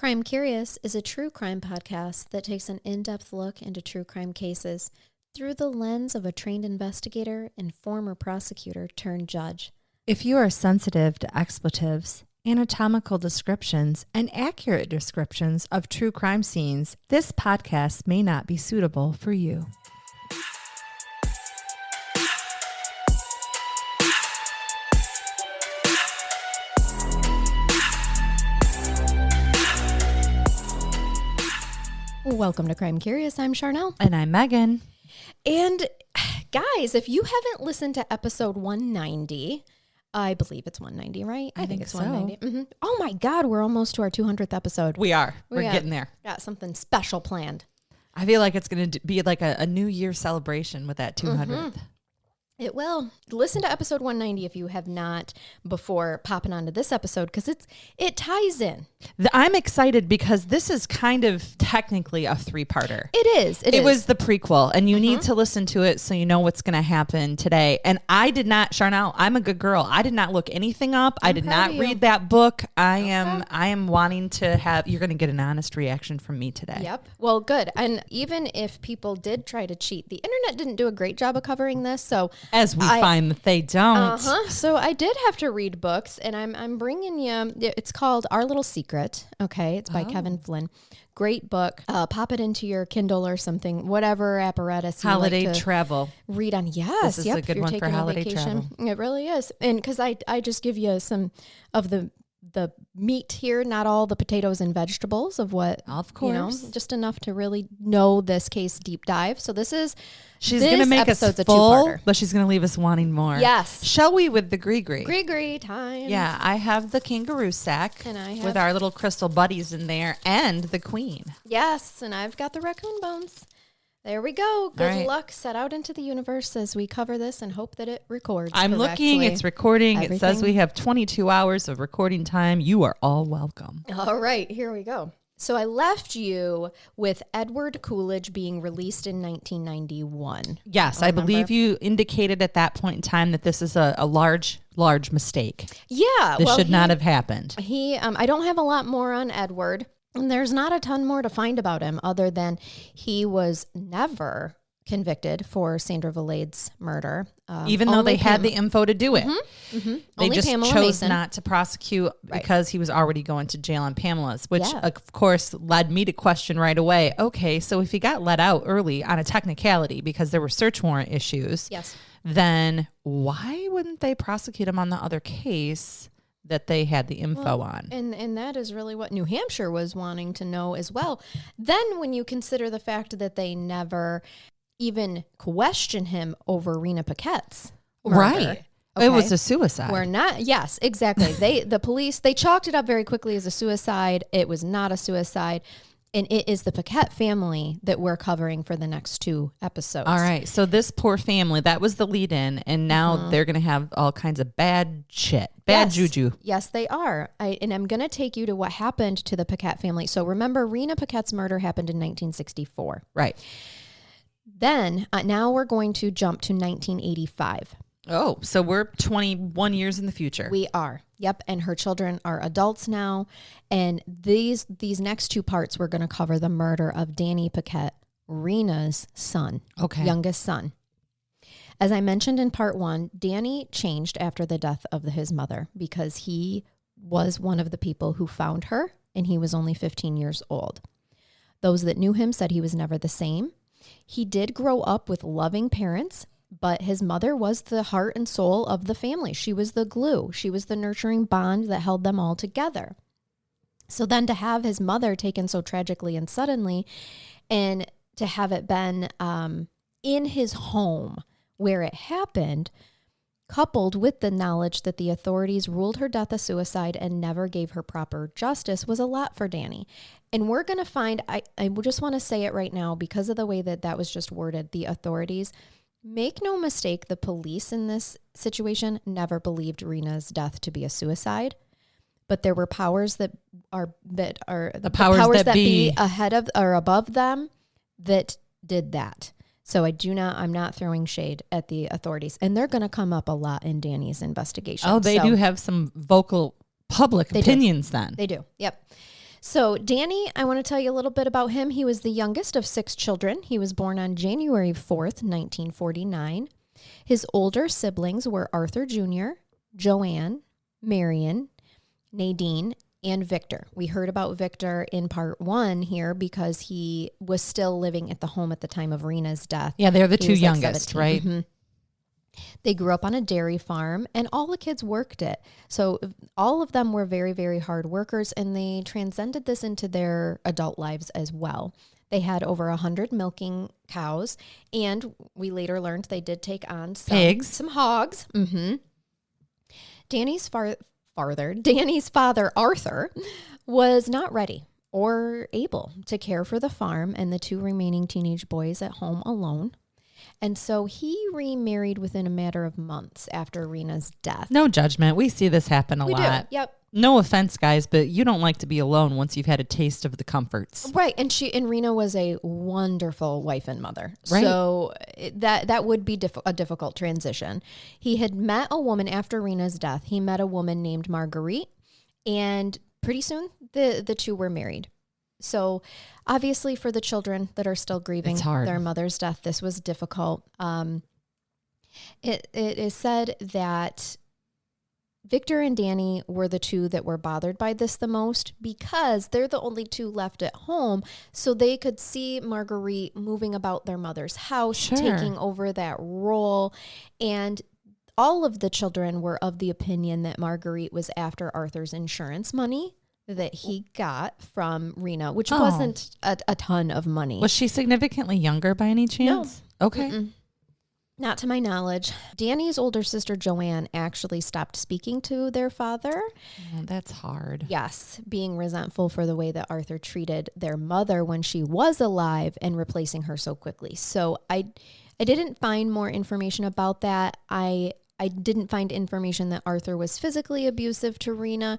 Crime Curious is a true crime podcast that takes an in-depth look into true crime cases through the lens of a trained investigator and former prosecutor turned judge. If you are sensitive to expletives, anatomical descriptions, and accurate descriptions of true crime scenes, this podcast may not be suitable for you. Welcome to Crime Curious. I'm Charnell. And I'm Megan. And guys, if you haven't listened to episode 190, I believe it's 190, right? I think it's so. 190. Mm-hmm. Oh my God, we're almost to our 200th episode. We are. We're getting there. Got something special planned. I feel like it's going to be like a New Year celebration with that 200th. Mm-hmm. It will. Listen to episode 190 if you have not before popping onto this episode, because it ties in. I'm excited because this is kind of technically a three-parter. It is. It was the prequel, and you need to listen to it so you know what's going to happen today. And I did not, Charnell, I'm a good girl. I did not look anything up. I did not read that book. I am wanting to have, you're going to get an honest reaction from me today. Yep. Well, good. And even if people did try to cheat, the internet didn't do a great job of covering this. So as we find that they don't. So I did have to read books, and I'm bringing you, it's called Our Little Secret. Okay. It's by Kevin Flynn. Great book. Pop it into your Kindle or something, whatever apparatus you holiday like to travel. Read on. Yes. This is a good one for holiday travel. It really is. And because I just give you some of the meat here, not all the potatoes and vegetables of what, of course, just enough to really know this case deep dive. So she's going to make us full, but she's going to leave us wanting more. Yes. Shall we with the gree-gree? Gree-gree time. Yeah, I have the kangaroo sack and I have with our little crystal buddies in there and the queen. Yes, and I've got the raccoon bones. There we go. Good luck. Set out into the universe as we cover this and hope that it records. I'm looking. It's recording. Everything. It says we have 22 hours of recording time. You are all welcome. All right. Here we go. So I left you with Edward Coolidge being released in 1991. Yes, I believe you indicated at that point in time that this is a large mistake. Yeah. This should not have happened. I don't have a lot more on Edward. And there's not a ton more to find about him other than he was never convicted for Sandra Valade's murder. Even though they had the info to do it. Mm-hmm, mm-hmm. They only just Pamela chose Mason. not to prosecute because he was already going to jail on Pamela's, which of course led me to question right away, okay, so if he got let out early on a technicality because there were search warrant issues, then why wouldn't they prosecute him on the other case that they had the info on? And that is really what New Hampshire was wanting to know as well. Then when you consider the fact that they never even questioned him over Rena Paquette's murder. Right. Okay. It was a suicide. We're not. Yes, exactly. The police, they chalked it up very quickly as a suicide. It was not a suicide. And it is the Paquette family that we're covering for the next two episodes. All right. So this poor family, that was the lead in. And now they're going to have all kinds of bad shit, bad juju. Yes, they are. And I'm going to take you to what happened to the Paquette family. So remember, Rena Paquette's murder happened in 1964. Right. Then now we're going to jump to 1985. Oh, so we're 21 years in the future. We are. Yep. And her children are adults now. And these next two parts, we're going to cover the murder of Danny Paquette, Rena's son, youngest son. As I mentioned in part one, Danny changed after the death of his mother because he was one of the people who found her, and he was only 15 years old. Those that knew him said he was never the same. He did grow up with loving parents, but his mother was the heart and soul of the family. She was the glue. She was the nurturing bond that held them all together. So then to have his mother taken so tragically and suddenly, and to have it been in his home where it happened, coupled with the knowledge that the authorities ruled her death a suicide and never gave her proper justice, was a lot for Danny. And we're going to find, I just want to say it right now, because of the way that was just worded, the authorities, make no mistake, the police in this situation never believed Rena's death to be a suicide. But there were powers that are the powers that be ahead of or above them that did that. So I'm not throwing shade at the authorities, and they're going to come up a lot in Danny's investigation. Oh, they do have some vocal public opinions then. They do. Yep. So Danny, I want to tell you a little bit about him. He was the youngest of 6 children. He was born on January 4th, 1949. His older siblings were Arthur Jr., Joanne, Marion, Nadine, and Victor. We heard about Victor in part 1 here because he was still living at the home at the time of Rena's death. Yeah, they're the 2 youngest, right? Mm-hmm. They grew up on a dairy farm, and all the kids worked it. So all of them were very, very hard workers, and they transcended this into their adult lives as well. They had over 100 milking cows, and we later learned they did take on some hogs. Mm-hmm. Danny's father, Arthur, was not ready or able to care for the farm and the 2 remaining teenage boys at home alone. And so he remarried within a matter of months after Rena's death. No judgment. We see this happen a lot. Do. Yep. No offense, guys, but you don't like to be alone once you've had a taste of the comforts. Right. And Rena was a wonderful wife and mother. Right. So that would be a difficult transition. He had met a woman after Rena's death. He met a woman named Marguerite, and pretty soon the 2 were married. So obviously for the children that are still grieving their mother's death, this was difficult. It is said that Victor and Danny were the 2 that were bothered by this the most because they're the only 2 left at home. So they could see Marguerite moving about their mother's house, taking over that role. And all of the children were of the opinion that Marguerite was after Arthur's insurance money that he got from Rena, which wasn't a ton of money. Was she significantly younger by any chance? No. Okay. Mm-mm. Not to my knowledge. Danny's older sister, Joanne, actually stopped speaking to their father. Oh, that's hard. Yes, being resentful for the way that Arthur treated their mother when she was alive and replacing her so quickly. So I didn't find more information about that. I didn't find information that Arthur was physically abusive to Rena,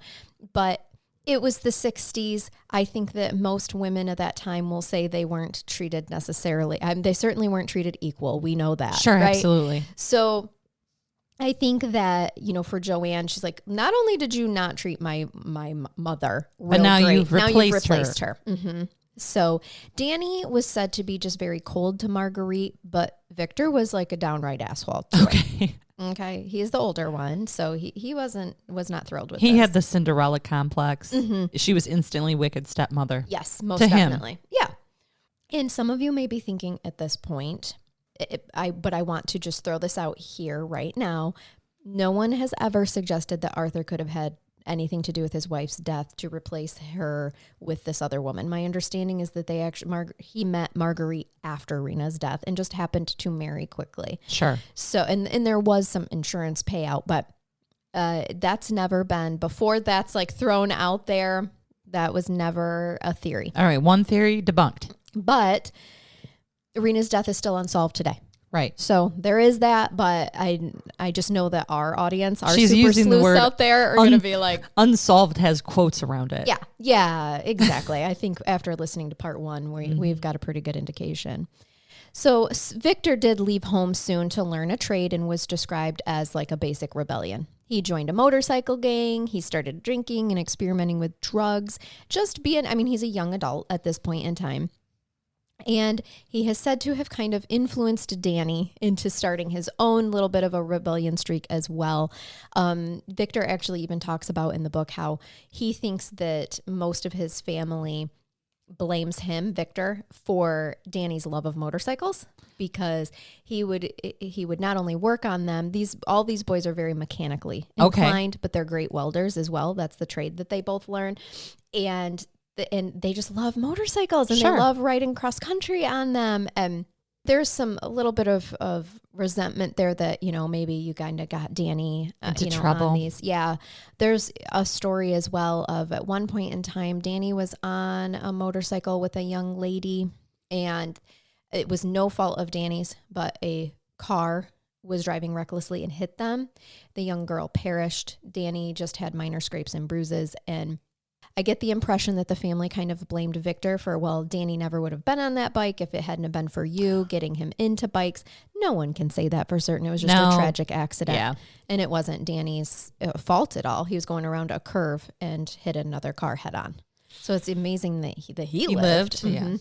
but it was the 60s. I think that most women at that time will say they weren't treated necessarily. They certainly weren't treated equal. We know that. Sure, right? Absolutely. So I think that, for Joanne, she's like, not only did you not treat my mother but now great, you've replaced her. Mm-hmm. So Danny was said to be just very cold to Marguerite, but Victor was like a downright asshole to her. Okay, he's the older one, so he was not thrilled with. He had the Cinderella complex. Mm-hmm. She was instantly wicked stepmother. Yes, most definitely. Him. Yeah, and some of you may be thinking at this point, but I want to just throw this out here right now. No one has ever suggested that Arthur could have had anything to do with his wife's death to replace her with this other woman. My understanding is that he met Marguerite after Rena's death and just happened to marry quickly. Sure. So, and there was some insurance payout, but that's never been, before that's like thrown out there, that was never a theory. All right. One theory debunked. But Rena's death is still unsolved today. Right. So there is that, but I just know that our audience, our She's super using the sleuths word out there are going to be like... Unsolved has quotes around it. Yeah, exactly. I think after listening to part 1, we've got a pretty good indication. So Victor did leave home soon to learn a trade and was described as like a basic rebellion. He joined a motorcycle gang. He started drinking and experimenting with drugs. He's a young adult at this point in time. And he has said to have kind of influenced Danny into starting his own little bit of a rebellion streak as well. Victor actually even talks about in the book how he thinks that most of his family blames him, Victor, for Danny's love of motorcycles, because he would not only work on them. All these boys are very mechanically inclined, but they're great welders as well. That's the trade that they both learn. And they just love motorcycles and they love riding cross country on them. And there's a little bit of resentment there that, maybe you kind of got Danny into trouble on these. Yeah. There's a story as well of at one point in time, Danny was on a motorcycle with a young lady and it was no fault of Danny's, but a car was driving recklessly and hit them. The young girl perished. Danny just had minor scrapes and bruises, and I get the impression that the family kind of blamed Victor for, well, Danny never would have been on that bike if it hadn't have been for you getting him into bikes. No one can say that for certain. It was just a tragic accident. Yeah. And it wasn't Danny's fault at all. He was going around a curve and hit another car head on. So it's amazing that he lived. Mm-hmm.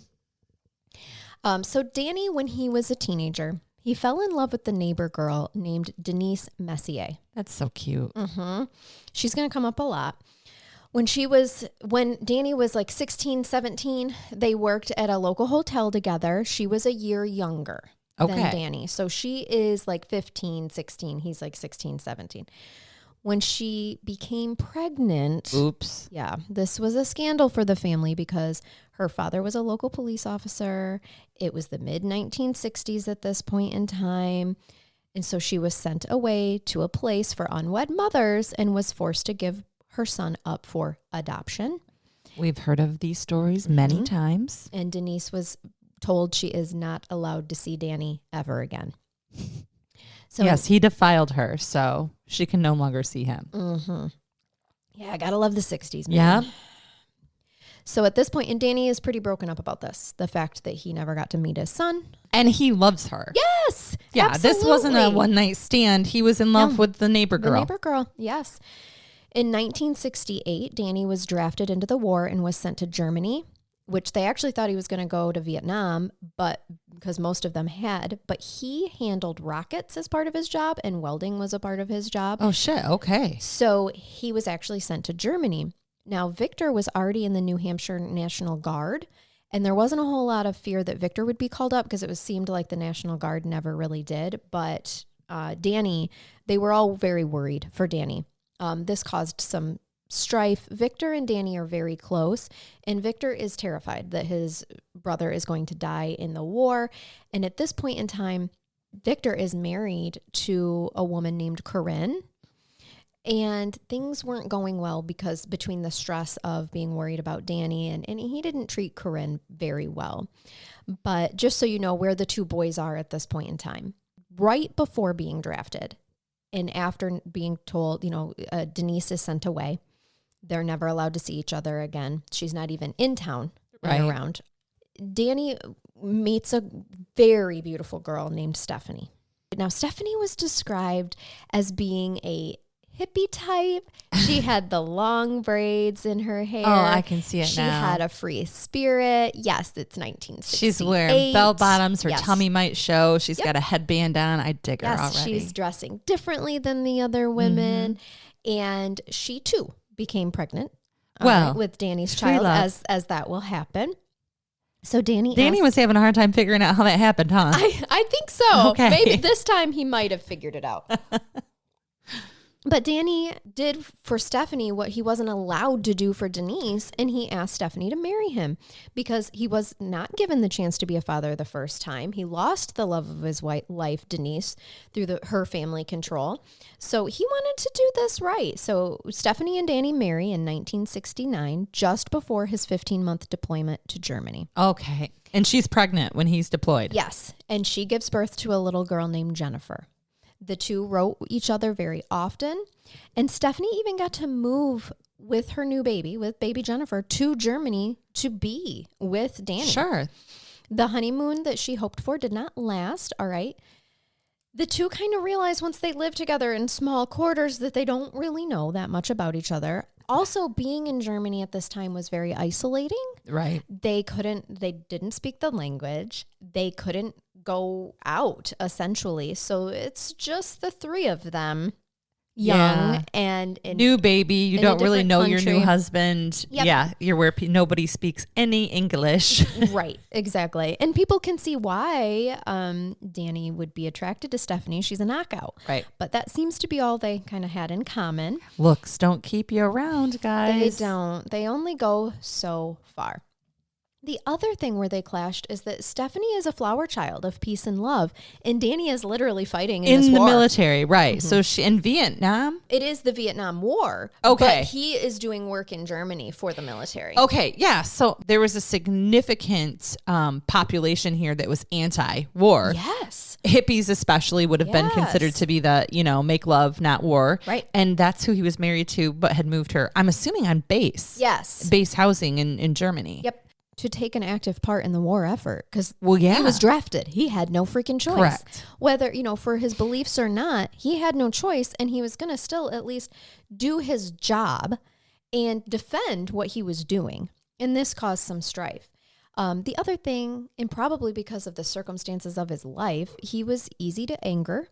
Yeah. So Danny, when he was a teenager, he fell in love with the neighbor girl named Denise Messier. That's so cute. Mm-hmm. She's going to come up a lot. When Danny was like 16, 17, they worked at a local hotel together. She was a year younger than Danny. So she is like 15, 16. He's like 16, 17. When she became pregnant. Oops. Yeah. This was a scandal for the family because her father was a local police officer. It was the mid-1960s at this point in time. And so she was sent away to a place for unwed mothers and was forced to give her son up for adoption. We've heard of these stories many times. And Denise was told she is not allowed to see Danny ever again. So yes, he defiled her, so she can no longer see him. Mm-hmm. Yeah, I gotta love the 60s, man. Yeah. So at this point, and Danny is pretty broken up about this, the fact that he never got to meet his son. And he loves her. Yes. Yeah, absolutely. This wasn't a one-night stand. He was in love with the neighbor girl. The neighbor girl, yes. In 1968, Danny was drafted into the war and was sent to Germany, which they actually thought he was going to go to Vietnam, but because most of them had. But he handled rockets as part of his job, and welding was a part of his job. Oh, shit. Okay. So he was actually sent to Germany. Now, Victor was already in the New Hampshire National Guard, and there wasn't a whole lot of fear that Victor would be called up because it seemed like the National Guard never really did. But Danny, they were all very worried for Danny. This caused some strife. Victor and Danny are very close, and Victor is terrified that his brother is going to die in the war. And at this point in time, Victor is married to a woman named Corinne, and things weren't going well because between the stress of being worried about Danny, and he didn't treat Corinne very well. But just so you know where the two boys are at this point in time, right before being drafted, and after being told, Denise is sent away, they're never allowed to see each other again. She's not even in town and around. Danny meets a very beautiful girl named Stephanie. Now, Stephanie was described as being a hippie type. She had the long braids in her hair. Oh, I can see it she now. She had a free spirit. Yes, it's 1968. She's wearing bell bottoms. Her tummy might show. She's got a headband on. I dig her already. She's dressing differently than the other women. And she, too, became pregnant with Danny's child, as that will happen. So Danny was having a hard time figuring out how that happened, huh? I think so. Okay. Maybe this time he might have figured it out. But Danny did for Stephanie what he wasn't allowed to do for Denise, and he asked Stephanie to marry him because he was not given the chance to be a father the first time. He lost the love of his life, Denise, through her family control. So he wanted to do this right. So Stephanie and Danny marry in 1969, just before his 15-month deployment to Germany. Okay. And she's pregnant when he's deployed. Yes. And she gives birth to a little girl named Jennifer. The two wrote each other very often, and Stephanie even got to move with her new baby, with baby Jennifer, to Germany to be with Danny. Sure. The honeymoon that she hoped for did not last, all right? The two kind of realized once they lived together in small quarters that they don't really know that much about each other. Also, being in Germany at this time was very isolating. Right. They didn't speak the language. They couldn't go out, essentially. So it's just the three of them, young and new baby. You don't really know country. Your new husband. Yep. Yeah, you're where nobody speaks any English. Right, exactly. And people can see why Danny would be attracted to Stephanie. She's a knockout. Right. But that seems to be all they kind of had in common. Looks don't keep you around, guys. They don't. They only go so far. The other thing where they clashed is that Stephanie is a flower child of peace and love, and Danny is literally fighting in this the war. Military, right? So she in Vietnam. It is the Vietnam War. Okay, but he is doing work in Germany for the military. Okay, yeah. So there was a significant population here that was anti-war. Yes, hippies especially would have been considered to be the make love, not war. Right, and that's who he was married to, but had moved her. I'm assuming on base. Yes, base housing in Germany. Yep. To take an active part in the war effort because he was drafted. He had no freaking choice. Correct. Whether, for his beliefs or not, he had no choice, and he was going to still at least do his job and defend what he was doing. And this caused some strife. The other thing, and probably because of the circumstances of his life, he was easy to anger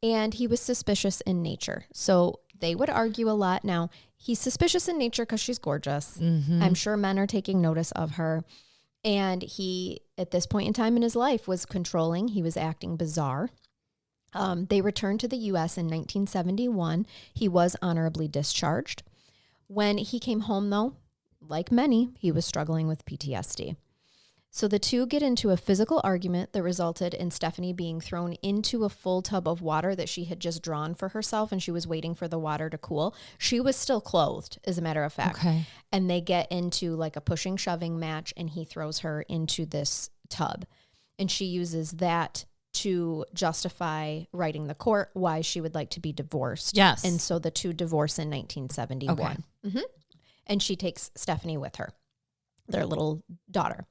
and he was suspicious in nature. So they would argue a lot. Now, he's suspicious in nature because she's gorgeous. Mm-hmm. I'm sure men are taking notice of her. And he, at this point in time in his life, was controlling. He was acting bizarre. They returned to the U.S. in 1971. He was honorably discharged. When he came home, though, like many, he was struggling with PTSD. So the two get into a physical argument that resulted in Stephanie being thrown into a full tub of water that she had just drawn for herself, and she was waiting for the water to cool. She was still clothed, as a matter of fact. Okay. And they get into like a pushing, shoving match, and he throws her into this tub. And she uses that to justify writing the court why she would like to be divorced. Yes. And so the two divorce in 1971. Okay. Mm-hmm. And she takes Stephanie with her, their little daughter.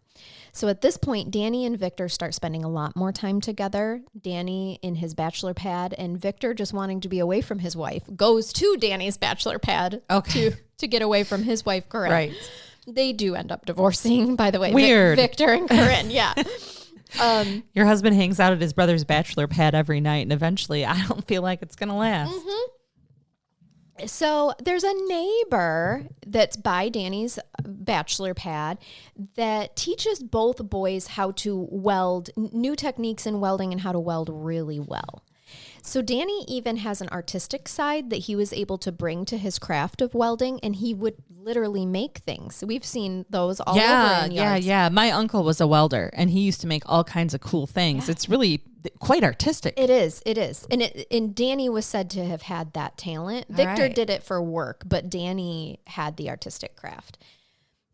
So at this point, Danny and Victor start spending a lot more time together. Danny in his bachelor pad, and Victor, just wanting to be away from his wife, goes to Danny's bachelor pad to get away from his wife, Corinne. Right. They do end up divorcing, by the way. Weird. Victor and Corinne, yeah. Your husband hangs out at his brother's bachelor pad every night, and eventually I don't feel like it's going to last. Mm-hmm. So there's a neighbor that's by Danny's bachelor pad that teaches both boys how to weld, new techniques in welding and how to weld really well. So Danny even has an artistic side that he was able to bring to his craft of welding, and he would literally make things. We've seen those all over in yards. Yeah. My uncle was a welder, and he used to make all kinds of cool things. Yeah. It's really quite artistic. It is. And Danny was said to have had that talent. Victor did it for work, but Danny had the artistic craft.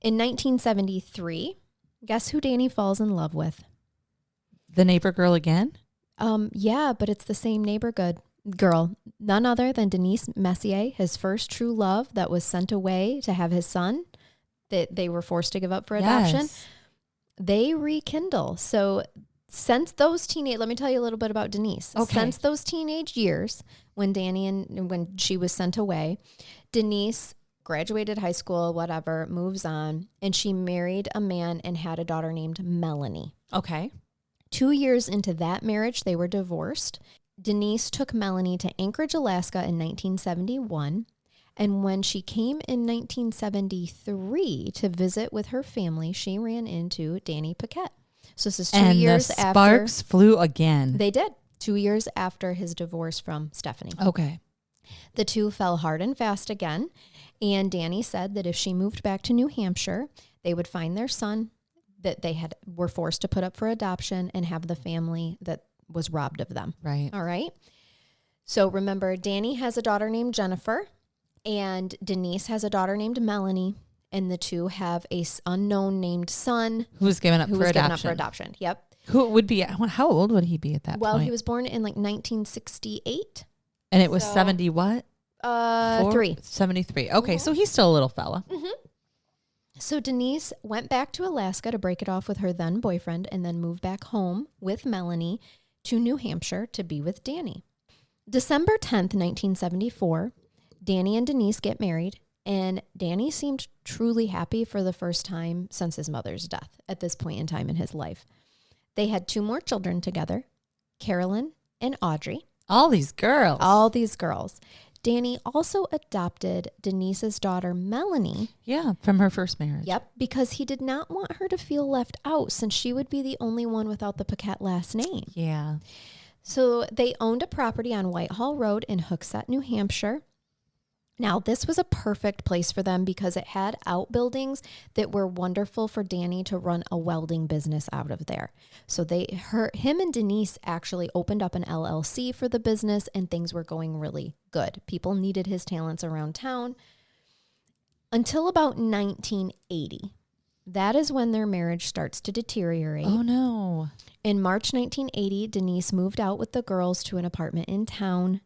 In 1973, guess who Danny falls in love with? The neighbor girl again? Yeah, but it's the same neighborhood girl. None other than Denise Messier, his first true love that was sent away to have his son that they were forced to give up for adoption. Yes. They rekindle. So since those let me tell you a little bit about Denise. Okay. Since those teenage years when when she was sent away, Denise graduated high school, whatever, moves on, and she married a man and had a daughter named Melanie. Okay. 2 years into that marriage, they were divorced. Denise took Melanie to Anchorage, Alaska in 1971. And when she came in 1973 to visit with her family, she ran into Danny Paquette. So this is 2 years after. And the sparks flew again. They did. 2 years after his divorce from Stephanie. Okay. The two fell hard and fast again. And Danny said that if she moved back to New Hampshire, they would find their son that they were forced to put up for adoption and have the family that was robbed of them. Right. All right. So remember, Danny has a daughter named Jennifer, and Denise has a daughter named Melanie, and the two have a unknown named son who was given up for adoption. Yep. Who would be? How old would he be at that point? Well, he was born in like 1968, and it was 70 what? 3. 73. Okay, mm-hmm. So he's still a little fella. Mm-hmm. So Denise went back to Alaska to break it off with her then boyfriend and then moved back home with Melanie to New Hampshire to be with Danny. December 10th, 1974, Danny and Denise get married, and Danny seemed truly happy for the first time since his mother's death at this point in time in his life. They had 2 more children together, Carolyn and Audrey. All these girls. Danny also adopted Denise's daughter, Melanie. Yeah, from her first marriage. Yep, because he did not want her to feel left out since she would be the only one without the Paquette last name. Yeah. So they owned a property on Whitehall Road in Hooksett, New Hampshire. Now, this was a perfect place for them because it had outbuildings that were wonderful for Danny to run a welding business out of there. So him and Denise actually opened up an LLC for the business, and things were going really good. People needed his talents around town until about 1980. That is when their marriage starts to deteriorate. Oh, no. In March 1980, Denise moved out with the girls to an apartment in town.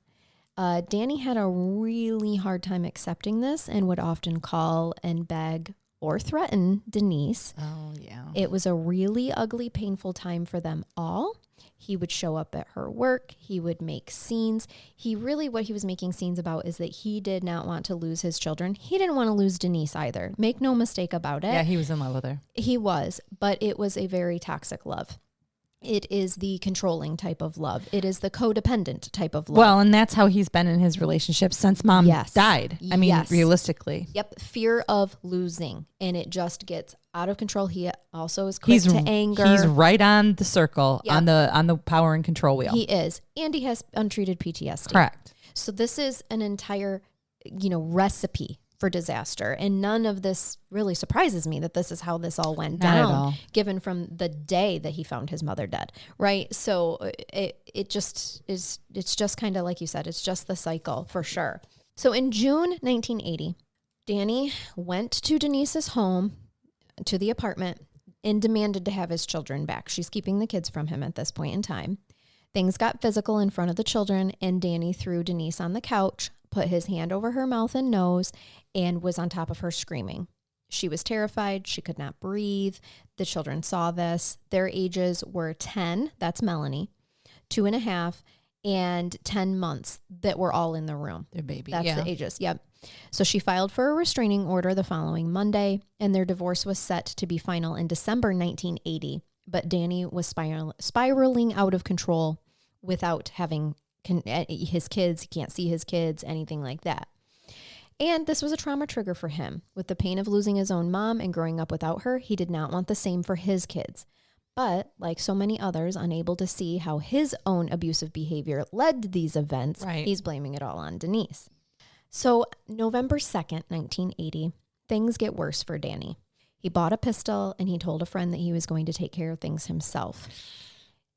Danny had a really hard time accepting this and would often call and beg or threaten Denise. Oh, yeah. It was a really ugly, painful time for them all. He would show up at her work. He would make scenes. What he was making scenes about is that he did not want to lose his children. He didn't want to lose Denise either. Make no mistake about it. Yeah, he was in love with her. He was, but it was a very toxic love. It is the controlling type of love. It is the codependent type of love. Well, and that's how he's been in his relationship since mom died. I mean, realistically. Yep. Fear of losing. And it just gets out of control. He also is quick to anger. He's right on the circle, on the power and control wheel. He is. And he has untreated PTSD. Correct. So this is an entire, recipe for disaster. And none of this really surprises me that this is how this all went down, given from the day that he found his mother dead, right? So it's just kind of like you said, it's just the cycle for sure. So in June 1980, Danny went to Denise's home, to the apartment, and demanded to have his children back. She's keeping the kids from him at this point in time. Things got physical in front of the children, and Danny threw Denise on the couch, put his hand over her mouth and nose, and was on top of her screaming. She was terrified. She could not breathe. The children saw this. Their ages were 10, that's Melanie, 2.5, and 10 months that were all in the room. Their baby. That's the ages. Yep. So she filed for a restraining order the following Monday, and their divorce was set to be final in December 1980. But Danny was spiraling out of control without having his kids. He can't see his kids, anything like that. And this was a trauma trigger for him. With the pain of losing his own mom and growing up without her, he did not want the same for his kids. But like so many others, unable to see how his own abusive behavior led to these events, he's blaming it all on Denise. So November 2nd, 1980, things get worse for Danny. He bought a pistol and he told a friend that he was going to take care of things himself.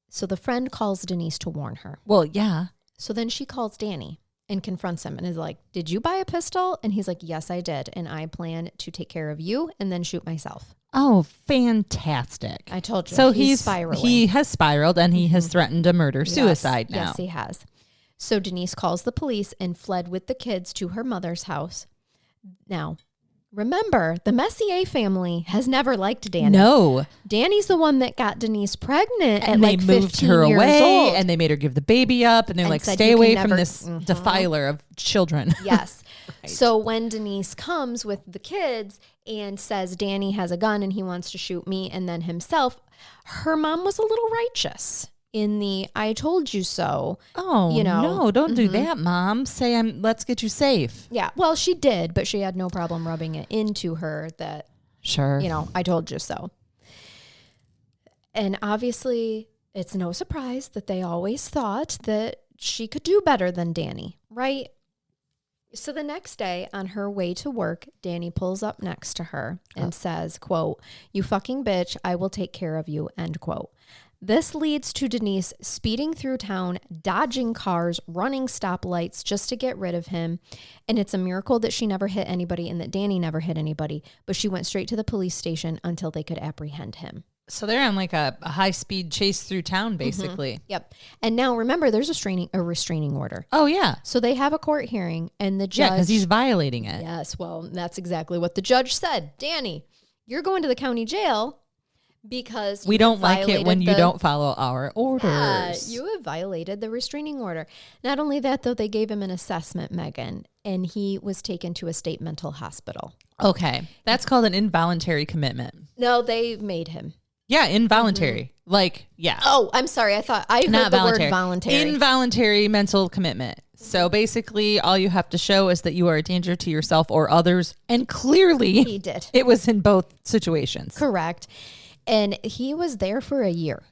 So the friend calls Denise to warn her. Well, yeah. So then she calls Danny and confronts him and is like, did you buy a pistol? And he's like, yes, I did. And I plan to take care of you and then shoot myself. Oh, fantastic. I told you. So he's spiraling. He has spiraled and he has threatened to murder suicide now. Yes, he has. So Denise calls the police and fled with the kids to her mother's house. Now, remember, the Messier family has never liked Danny. No. Danny's the one that got Denise pregnant and at like 15 years old. They moved her away and they made her give the baby up and they're like, stay away from this defiler of children. Yes. Right. So when Denise comes with the kids and says Danny has a gun and he wants to shoot me and then himself, her mom was a little righteous. In the I told you so. Oh, no, don't do that, Mom. Say, let's get you safe. Yeah, well, she did, but she had no problem rubbing it into her that, I told you so. And obviously, it's no surprise that they always thought that she could do better than Danny, right? So the next day on her way to work, Danny pulls up next to her and says, quote, "You fucking bitch, I will take care of you," end quote. This leads to Denise speeding through town, dodging cars, running stoplights just to get rid of him. And it's a miracle that she never hit anybody and that Danny never hit anybody, but she went straight to the police station until they could apprehend him. So they're on like a high-speed chase through town, basically. Yep. And now remember, there's a restraining order. Oh, yeah. So they have a court hearing and the judge... Yeah, because he's violating it. Yes, well, that's exactly what the judge said. Danny, you're going to the county jail... Because we don't like it when you don't follow our orders. Yeah, you have violated the restraining order. Not only that, though, they gave him an assessment, Megan, and he was taken to a state mental hospital. Okay. That's called an involuntary commitment. No, they made him. Yeah, involuntary. Like, yeah. Oh, I'm sorry. I thought I heard the word voluntary. Involuntary mental commitment. So basically, all you have to show is that you are a danger to yourself or others. And clearly, he did. It was in both situations. Correct. And he was there for a year.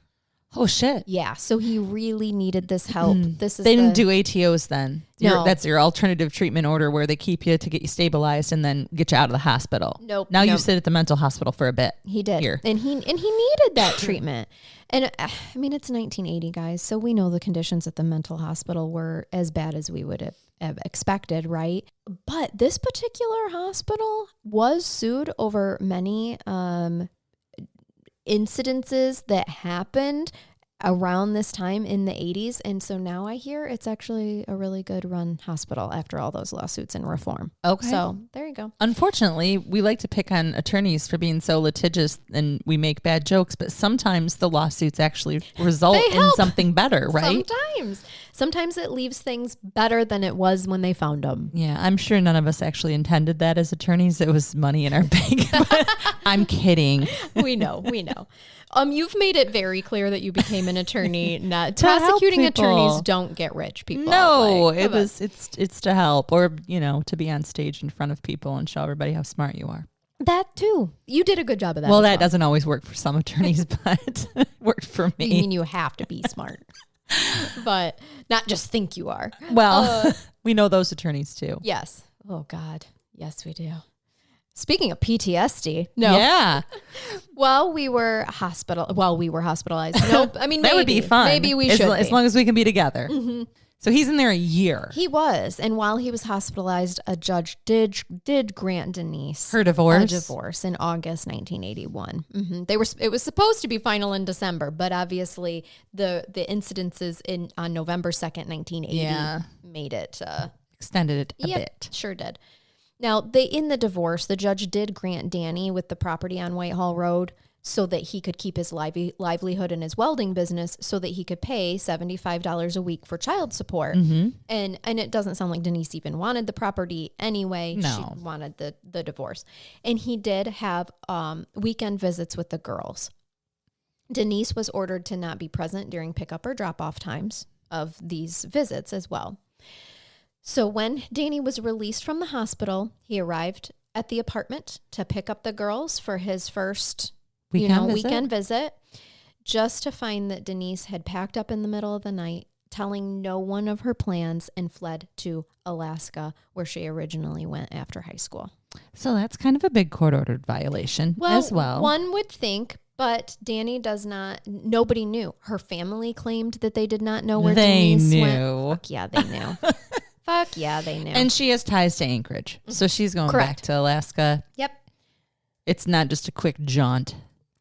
Oh, shit. Yeah. So he really needed this help. They didn't do ATOs then. No. That's your alternative treatment order where they keep you to get you stabilized and then get you out of the hospital. Nope. Now you sit at the mental hospital for a bit. He did. Here. And he needed that treatment. And I mean, it's 1980, guys. So we know the conditions at the mental hospital were as bad as we would have expected, right? But this particular hospital was sued over many incidences that happened around this time in the 80s. And so now I hear it's actually a really good run hospital after all those lawsuits and reform. Okay. So there you go. Unfortunately, we like to pick on attorneys for being so litigious and we make bad jokes, but sometimes the lawsuits actually result in something better, right? Sometimes it leaves things better than it was when they found them. Yeah, I'm sure none of us actually intended that as attorneys. It was money in our bank. I'm kidding. We know. You've made it very clear that you became an attorney. Not prosecuting attorneys don't get rich, people. No, it's to help, or to be on stage in front of people and show everybody how smart you are. That too. You did a good job of that. Well, that doesn't always work for some attorneys, but it worked for me. You mean you have to be smart, but not just think you are. Well, we know those attorneys too. Yes. Oh God. Yes, we do. Speaking of PTSD, no. Yeah. We were hospitalized. Nope. I mean, that would be fun. Maybe we should as long as we can be together. Mm-hmm. So he's in there a year. He was, and while he was hospitalized, a judge did grant Denise her divorce. A divorce in August 1981. Mm-hmm. It was supposed to be final in December, but obviously the incidences on November 2nd, 1980, made it extended it a bit. Sure did. Now, in the divorce, the judge did grant Danny with the property on Whitehall Road so that he could keep his livelihood in his welding business, so that he could pay $75 a week for child support. Mm-hmm. And it doesn't sound like Denise even wanted the property anyway. No. She wanted the divorce. And he did have weekend visits with the girls. Denise was ordered to not be present during pickup or drop-off times of these visits as well. So when Danny was released from the hospital, he arrived at the apartment to pick up the girls for his first weekend visit, just to find that Denise had packed up in the middle of the night, telling no one of her plans, and fled to Alaska, where she originally went after high school. So that's kind of a big court-ordered violation as well. One would think, but Danny does not. Nobody knew. Her family claimed that they did not know where Denise went. Fuck yeah, they knew. Fuck yeah, they knew. And she has ties to Anchorage. So she's going back to Alaska. Yep. It's not just a quick jaunt.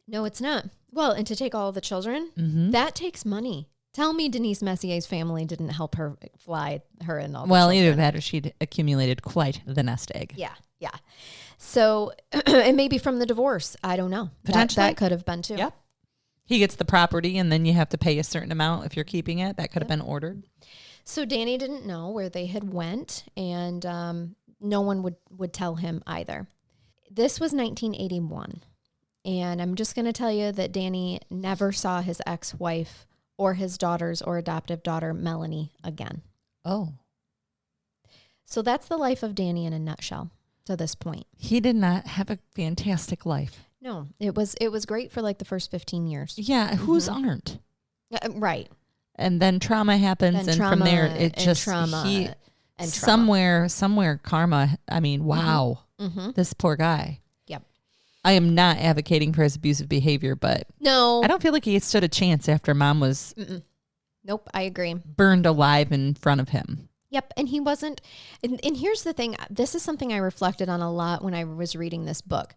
No, it's not. Well, and to take all the children, that takes money. Tell me Denise Messier's family didn't help her fly her and all the children. Either that or she'd accumulated quite the nest egg. Yeah. So, and maybe from the divorce. I don't know. Potentially. That could have been too. Yep. He gets the property and then you have to pay a certain amount if you're keeping it. That could have been ordered. So Danny didn't know where they had went, and no one would tell him either. This was 1981, and I'm just going to tell you that Danny never saw his ex-wife or his daughters or adoptive daughter, Melanie, again. Oh. So that's the life of Danny in a nutshell to this point. He did not have a fantastic life. No, it was great for like the first 15 years. Yeah, whose aren't? Right. And then trauma happens, and from there it just somewhere karma. I mean, wow, this poor guy. Yep. I am not advocating for his abusive behavior, but no, I don't feel like he stood a chance after mom was. Nope, I agree. Burned alive in front of him. Yep, and he wasn't. And here's the thing: this is something I reflected on a lot when I was reading this book.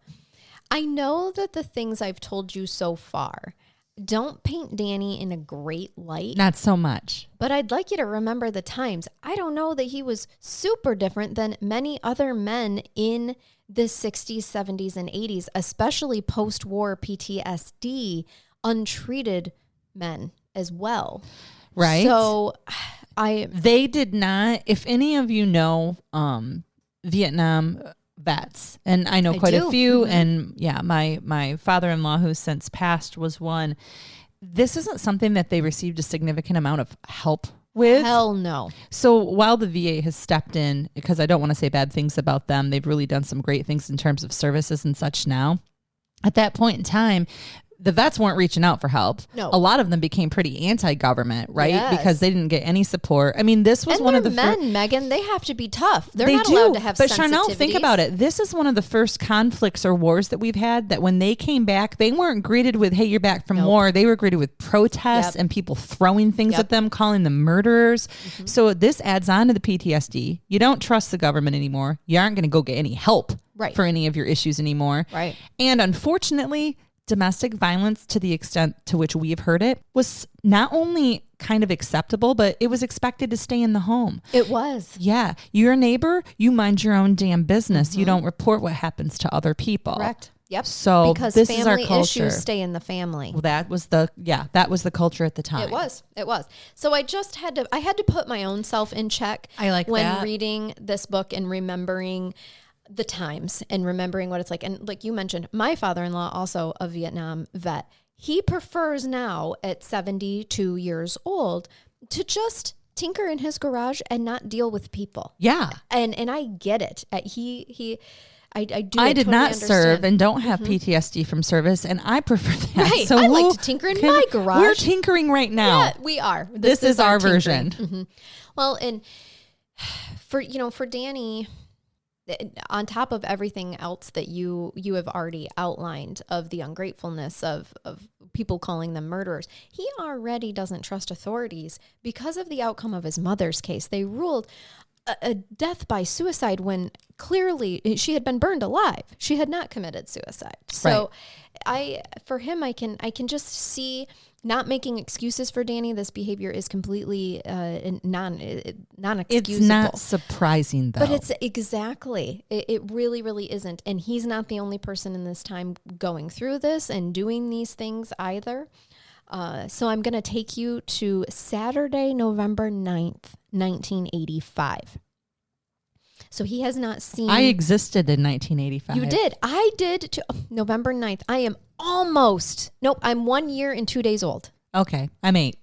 I know that the things I've told you so far don't paint Danny in a great light. Not so much. But I'd like you to remember the times. I don't know that he was super different than many other men in the 60s, 70s, and 80s, especially post-war PTSD, untreated men as well. Right. So they did not, if any of you know Vietnam vets, and I know quite a few, and my father-in-law, who's since passed, was one. This isn't something that they received a significant amount of help with. Hell no. So while the VA has stepped in, because I don't want to say bad things about them, they've really done some great things in terms of services and such now. At that point in time, the vets weren't reaching out for help. No. A lot of them became pretty anti-government, right? Yes. Because they didn't get any support. I mean, this was one of the men, Megan, they have to be tough. They're not allowed to have sensitivities. But Charnell, think about it. This is one of the first conflicts or wars that we've had that when they came back, they weren't greeted with, hey, you're back from war. They were greeted with protests and people throwing things at them, calling them murderers. So this adds on to the PTSD. You don't trust the government anymore. You aren't going to go get any help for any of your issues anymore. Right. And unfortunately, domestic violence, to the extent to which we've heard it, was not only kind of acceptable, but it was expected to stay in the home. It was. Yeah. You're a neighbor, you mind your own damn business. You don't report what happens to other people. Correct. Yep. So because this family is our culture. issues stay in the family. Well, that was the culture at the time. It was. So I just had to put my own self in check. I like when that. reading this book and remembering the times and remembering what it's like. And like you mentioned, my father-in-law, also a Vietnam vet, he prefers now at 72 years old to just tinker in his garage and not deal with people. Yeah. And I get it. I did totally not understand. Serve and don't have PTSD from service, and I prefer that. Right. So I like to tinker in my garage. We're tinkering right now. Yeah, we are. This is our version. Mm-hmm. Well, and for Danny, on top of everything else that you have already outlined of the ungratefulness of people calling them murderers, he already doesn't trust authorities because of the outcome of his mother's case. They ruled a death by suicide when clearly she had been burned alive. She had not committed suicide. So I can just see, not making excuses for Danny, this behavior is completely non-excusable. It's not surprising, though. But it's exactly. It really, really isn't. And he's not the only person in this time going through this and doing these things either. So I'm going to take you to Saturday, November 9th, 1985. So he has not seen... I existed in 1985. You did. I did too. November 9th. I am almost... Nope, I'm 1 year and 2 days old. Okay, I'm 8.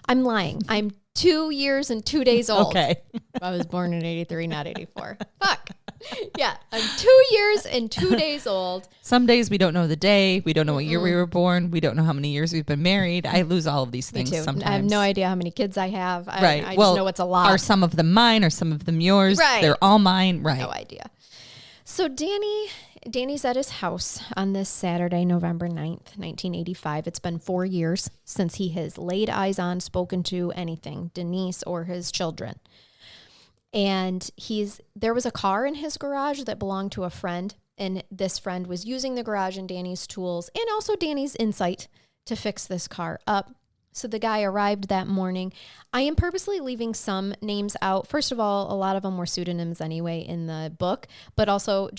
I'm lying. I'm 2 years and 2 days old. Okay. I was born in 83, not 84. Fuck. Yeah, I'm 2 years and 2 days old. Some days we don't know the day. We don't know what year we were born. We don't know how many years we've been married. I lose all of these things sometimes. I have no idea how many kids I have. Right. I just know it's a lot. Are some of them mine? Are some of them yours? Right. They're all mine. Right. No idea. So Danny's at his house on this Saturday, November 9th, 1985. It's been 4 years since he has laid eyes on, spoken to anything, Denise or his children. And there was a car in his garage that belonged to a friend, and this friend was using the garage and Danny's tools and also Danny's insight to fix this car up. So the guy arrived that morning. I am purposely leaving some names out. First of all, a lot of them were pseudonyms anyway in the book, but also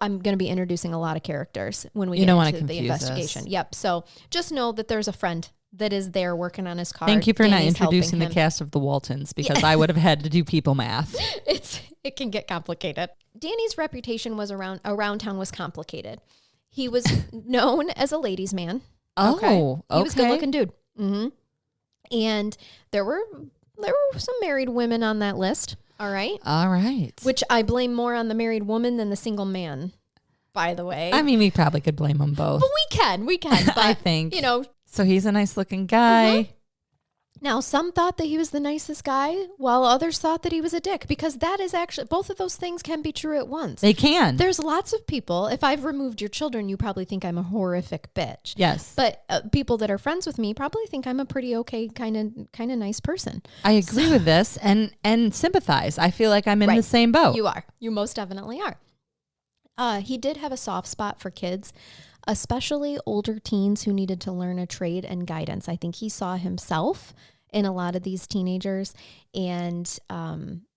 I'm going to be introducing a lot of characters when we get into the investigation. Yep. So just know that there's a friend that is there working on his car. Thank you for Danny's not introducing the cast of the Waltons, because I would have had to do people math. It can get complicated. Danny's reputation was around town was complicated. He was known as a ladies' man. Oh, okay. He was a good-looking dude. Mm-hmm. And there were some married women on that list. All right. Which I blame more on the married woman than the single man, by the way. I mean, we probably could blame them both. But we can. But, I think. So he's a nice looking guy. Mm-hmm. Now, some thought that he was the nicest guy, while others thought that he was a dick, because that is actually, both of those things can be true at once. They can. There's lots of people, if I've removed your children, you probably think I'm a horrific bitch. Yes. But people that are friends with me probably think I'm a pretty okay, kind of nice person. I agree with this and sympathize. I feel like I'm in the same boat. You are. You most definitely are. He did have a soft spot for kids, especially older teens who needed to learn a trade and guidance. I think he saw himself in a lot of these teenagers. And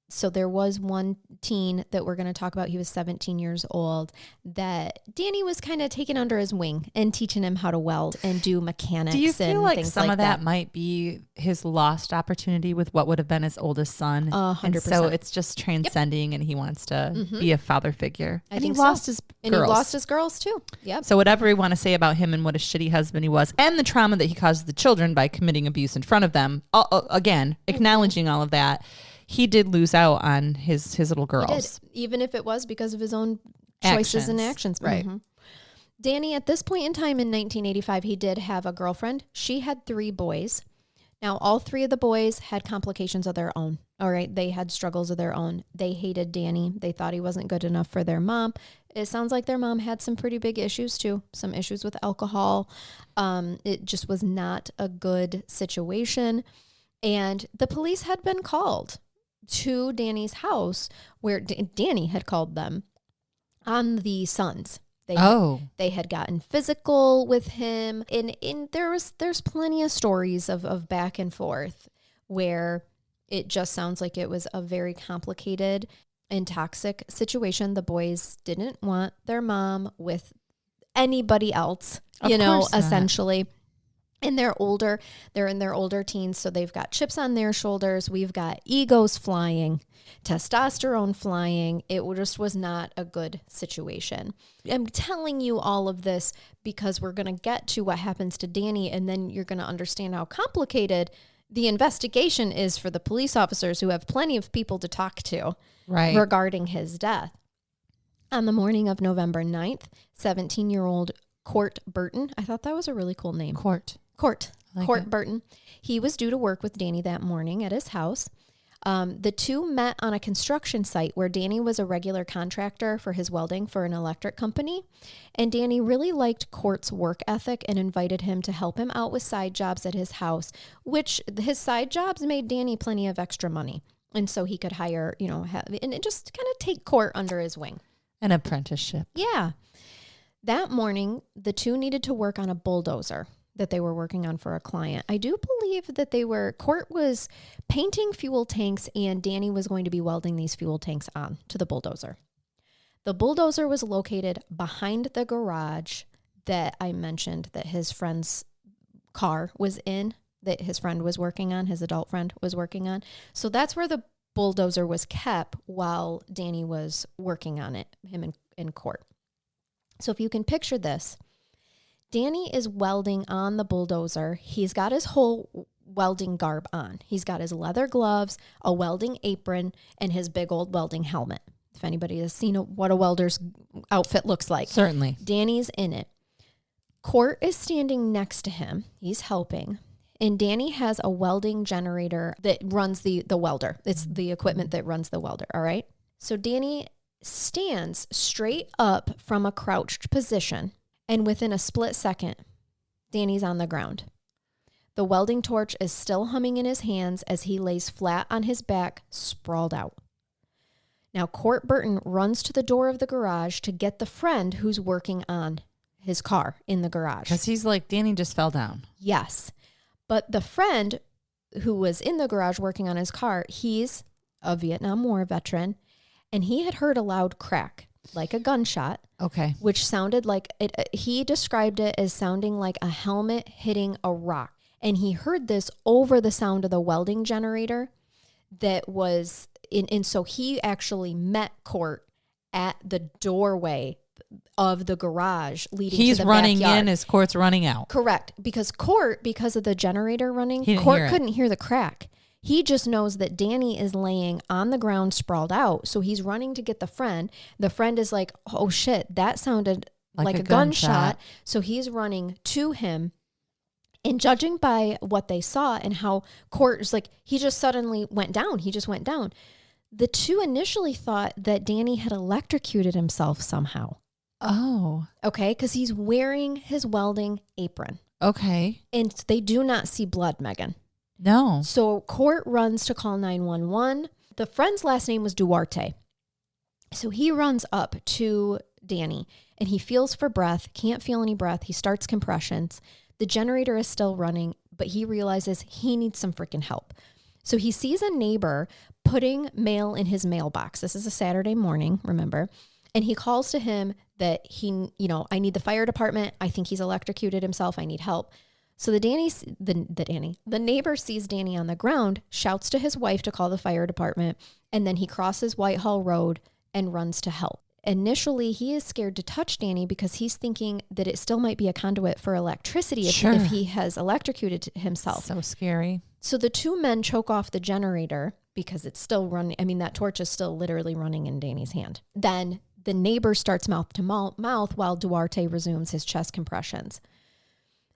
so there was one teen that we're going to talk about. He was 17 years old that Danny was kind of taking under his wing and teaching him how to weld and do mechanics. Do you feel like some of that that might be his lost opportunity with what would have been his oldest son? 100%. And so it's just transcending, and he wants to be a father figure. I think he lost his girls. And he lost his girls too. Yep. So whatever we want to say about him and what a shitty husband he was, and the trauma that he caused the children by committing abuse in front of them, again, acknowledging all of that, he did lose out on his little girls. He did, even if it was because of his own choices and actions. Right. Mm-hmm. Danny, at this point in time in 1985, he did have a girlfriend. She had 3 boys. Now, all 3 of the boys had complications of their own. All right. They had struggles of their own. They hated Danny. They thought he wasn't good enough for their mom. It sounds like their mom had some pretty big issues too. Some issues with alcohol. It just was not a good situation. And the police had been called to Danny's house, where Danny had called them on the sons. They had gotten physical with him. And there's plenty of stories of back and forth where it just sounds like it was a very complicated and toxic situation. The boys didn't want their mom with anybody else, essentially. And they're in their older teens, so they've got chips on their shoulders. We've got egos flying, testosterone flying. It just was not a good situation. I'm telling you all of this because we're going to get to what happens to Danny, and then you're going to understand how complicated the investigation is for the police officers who have plenty of people to talk to regarding his death. On the morning of November 9th, 17-year-old Court Burton, I thought that was a really cool name. Court Burton. He was due to work with Danny that morning at his house. The two met on a construction site where Danny was a regular contractor for his welding for an electric company. And Danny really liked Court's work ethic and invited him to help him out with side jobs at his house, which his side jobs made Danny plenty of extra money. And so he could hire, and just kind of take Court under his wing. An apprenticeship. Yeah. That morning, the two needed to work on a bulldozer that they were working on for a client. I do believe that Court was painting fuel tanks and Danny was going to be welding these fuel tanks on to the bulldozer. The bulldozer was located behind the garage that I mentioned that his friend's car was in, that his friend was working on, his adult friend was working on. So that's where the bulldozer was kept while Danny was working on it, him and Court. So if you can picture this, Danny is welding on the bulldozer. He's got his whole welding garb on. He's got his leather gloves, a welding apron, and his big old welding helmet. If anybody has seen what a welder's outfit looks like. Certainly. Danny's in it. Court is standing next to him. He's helping. And Danny has a welding generator that runs the welder. It's the equipment that runs the welder, all right? So Danny stands straight up from a crouched position, and within a split second, Danny's on the ground. The welding torch is still humming in his hands as he lays flat on his back, sprawled out. Now, Court Burton runs to the door of the garage to get the friend who's working on his car in the garage. Because he's like, Danny just fell down. Yes. But the friend who was in the garage working on his car, he's a Vietnam War veteran, and he had heard a loud crack, like a gunshot. Okay. Which sounded like, he described it as sounding like a helmet hitting a rock. And he heard this over the sound of the welding generator that was, and so he actually met Court at the doorway of the garage leading to the backyard. He's running in as Court's running out. Correct. Because Court, because of the generator running, Court couldn't hear the crack. He just knows that Danny is laying on the ground sprawled out. So he's running to get the friend. The friend is like, oh shit, that sounded like a gunshot. So he's running to him. And judging by what they saw and how Court is like, he just suddenly went down. He just went down. The two initially thought that Danny had electrocuted himself somehow. Oh. Okay, because he's wearing his welding apron. Okay. And they do not see blood, Megan. No. So Court runs to call 911. The friend's last name was Duarte. So he runs up to Danny and he feels for breath, can't feel any breath. He starts compressions. The generator is still running, but he realizes he needs some freaking help. So he sees a neighbor putting mail in his mailbox. This is a Saturday morning, remember? And he calls to him that I need the fire department. I think he's electrocuted himself. I need help. So the neighbor sees Danny on the ground, shouts to his wife to call the fire department, and then he crosses Whitehall Road and runs to help. Initially, he is scared to touch Danny because he's thinking that it still might be a conduit for electricity if he has electrocuted himself. So scary. So the two men choke off the generator because it's still running. I mean, that torch is still literally running in Danny's hand. Then the neighbor starts mouth to mouth while Duarte resumes his chest compressions.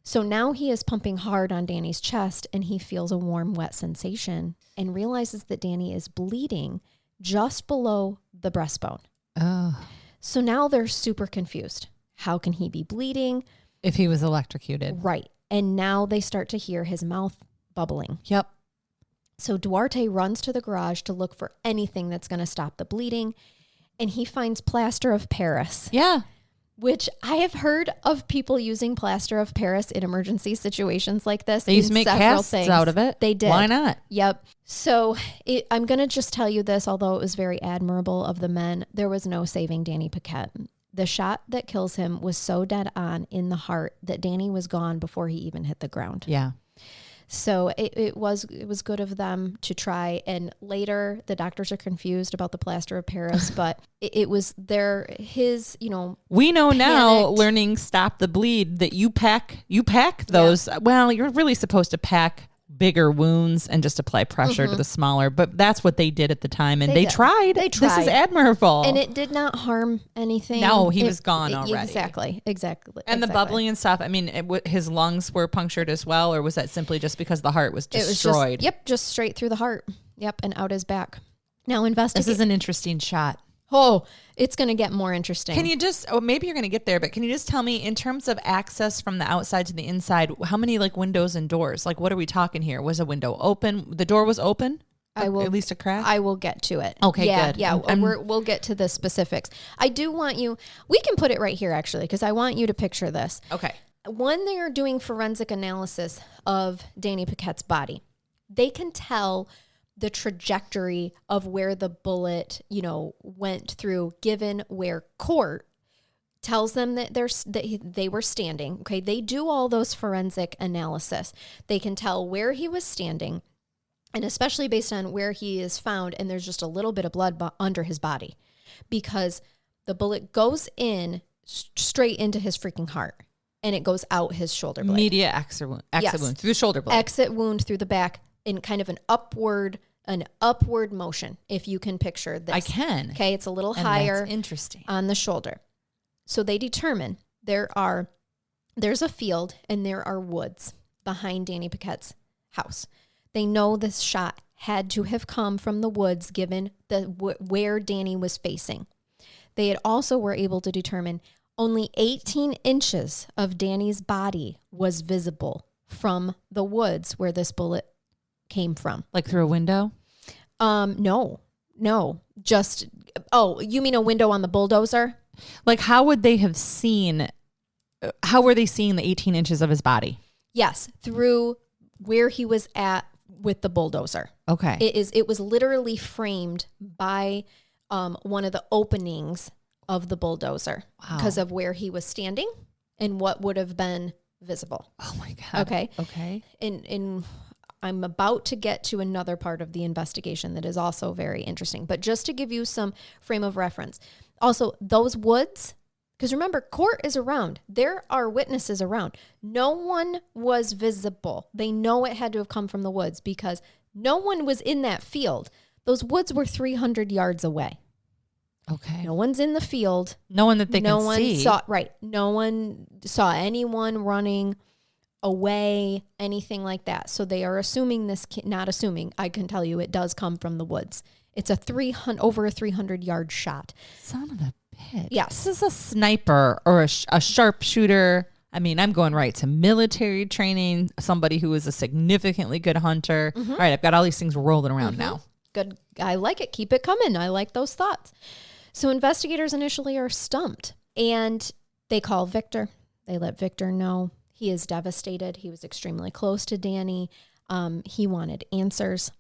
So now he is pumping hard on Danny's chest and he feels a warm, wet sensation and realizes that Danny is bleeding just below the breastbone. Oh. So now they're super confused. How can he be bleeding? If he was electrocuted. Right. And now they start to hear his mouth bubbling. Yep. So Duarte runs to the garage to look for anything that's going to stop the bleeding. And he finds plaster of Paris. Yeah. which I have heard of people using plaster of Paris in emergency situations like this. They used to make casts out of it. They did. Why not? Yep. So I'm going to just tell you this, although it was very admirable of the men, there was no saving Danny Paquette. The shot that kills him was so dead on in the heart that Danny was gone before he even hit the ground. Yeah. So it was good of them to try. And later the doctors are confused about the plaster of Paris, but it was his, we know panicked. Now, learning Stop the Bleed, that you pack those. Yeah. Well, you're really supposed to pack bigger wounds and just apply pressure to the smaller, but that's what they did at the time. And they tried. This is admirable. And it did not harm anything. No, he was gone already. Exactly. And the bubbling and stuff, I mean, his lungs were punctured as well, or was that simply just because the heart was destroyed? Just straight through the heart. Yep, and out his back. Now investigate. This is an interesting shot. Oh, it's going to get more interesting. Can you just, maybe you're going to get there, but can you just tell me, in terms of access from the outside to the inside, how many windows and doors? What are we talking here? Was a window open? The door was open? At least a crack? I will get to it. Okay, good. Yeah, we'll get to the specifics. I do want you, we can put it right here actually, because I want you to picture this. Okay. When they are doing forensic analysis of Danny Paquette's body, they can tell the trajectory of where the bullet, went through, given where court tells them that they were standing. Okay, they do all those forensic analysis. They can tell where he was standing, and especially based on where he is found, and there's just a little bit of blood under his body, because the bullet goes in straight into his freaking heart, and it goes out his shoulder blade. Immediate exit wound through the shoulder blade. Exit wound through the back in kind of an upward motion, if you can picture this. I can. Okay, it's a little higher. That's interesting. On the shoulder. So they determine there's a field and there are woods behind Danny Paquette's house. They know this shot had to have come from the woods, given where Danny was facing. They had also were able to determine only 18 inches of Danny's body was visible from the woods where this bullet came from. Through a window? No. Just, you mean a window on the bulldozer? How would they have seen, how were they seeing the 18 inches of his body? Yes, through where he was at with the bulldozer. Okay. It was literally framed by one of the openings of the bulldozer. Wow. Because of where he was standing and what would have been visible. Oh my God. Okay. And I'm about to get to another part of the investigation that is also very interesting. But just to give you some frame of reference. Also, those woods, because remember, court is around. There are witnesses around. No one was visible. They know it had to have come from the woods because no one was in that field. Those woods were 300 yards away. Okay. No one's in the field. No one that they can see. No one saw anyone running away, anything like that. So they are assuming not assuming, I can tell you it does come from the woods. It's over a 300-yard shot. Son of a bitch. Yes. This is a sniper or a sharpshooter. I mean, I'm going right to military training, somebody who is a significantly good hunter. Mm-hmm. All right, I've got all these things rolling around now. Good. I like it. Keep it coming. I like those thoughts. So investigators initially are stumped, and they call Victor. They let Victor know. He is devastated. He was extremely close to Danny. He wanted answers.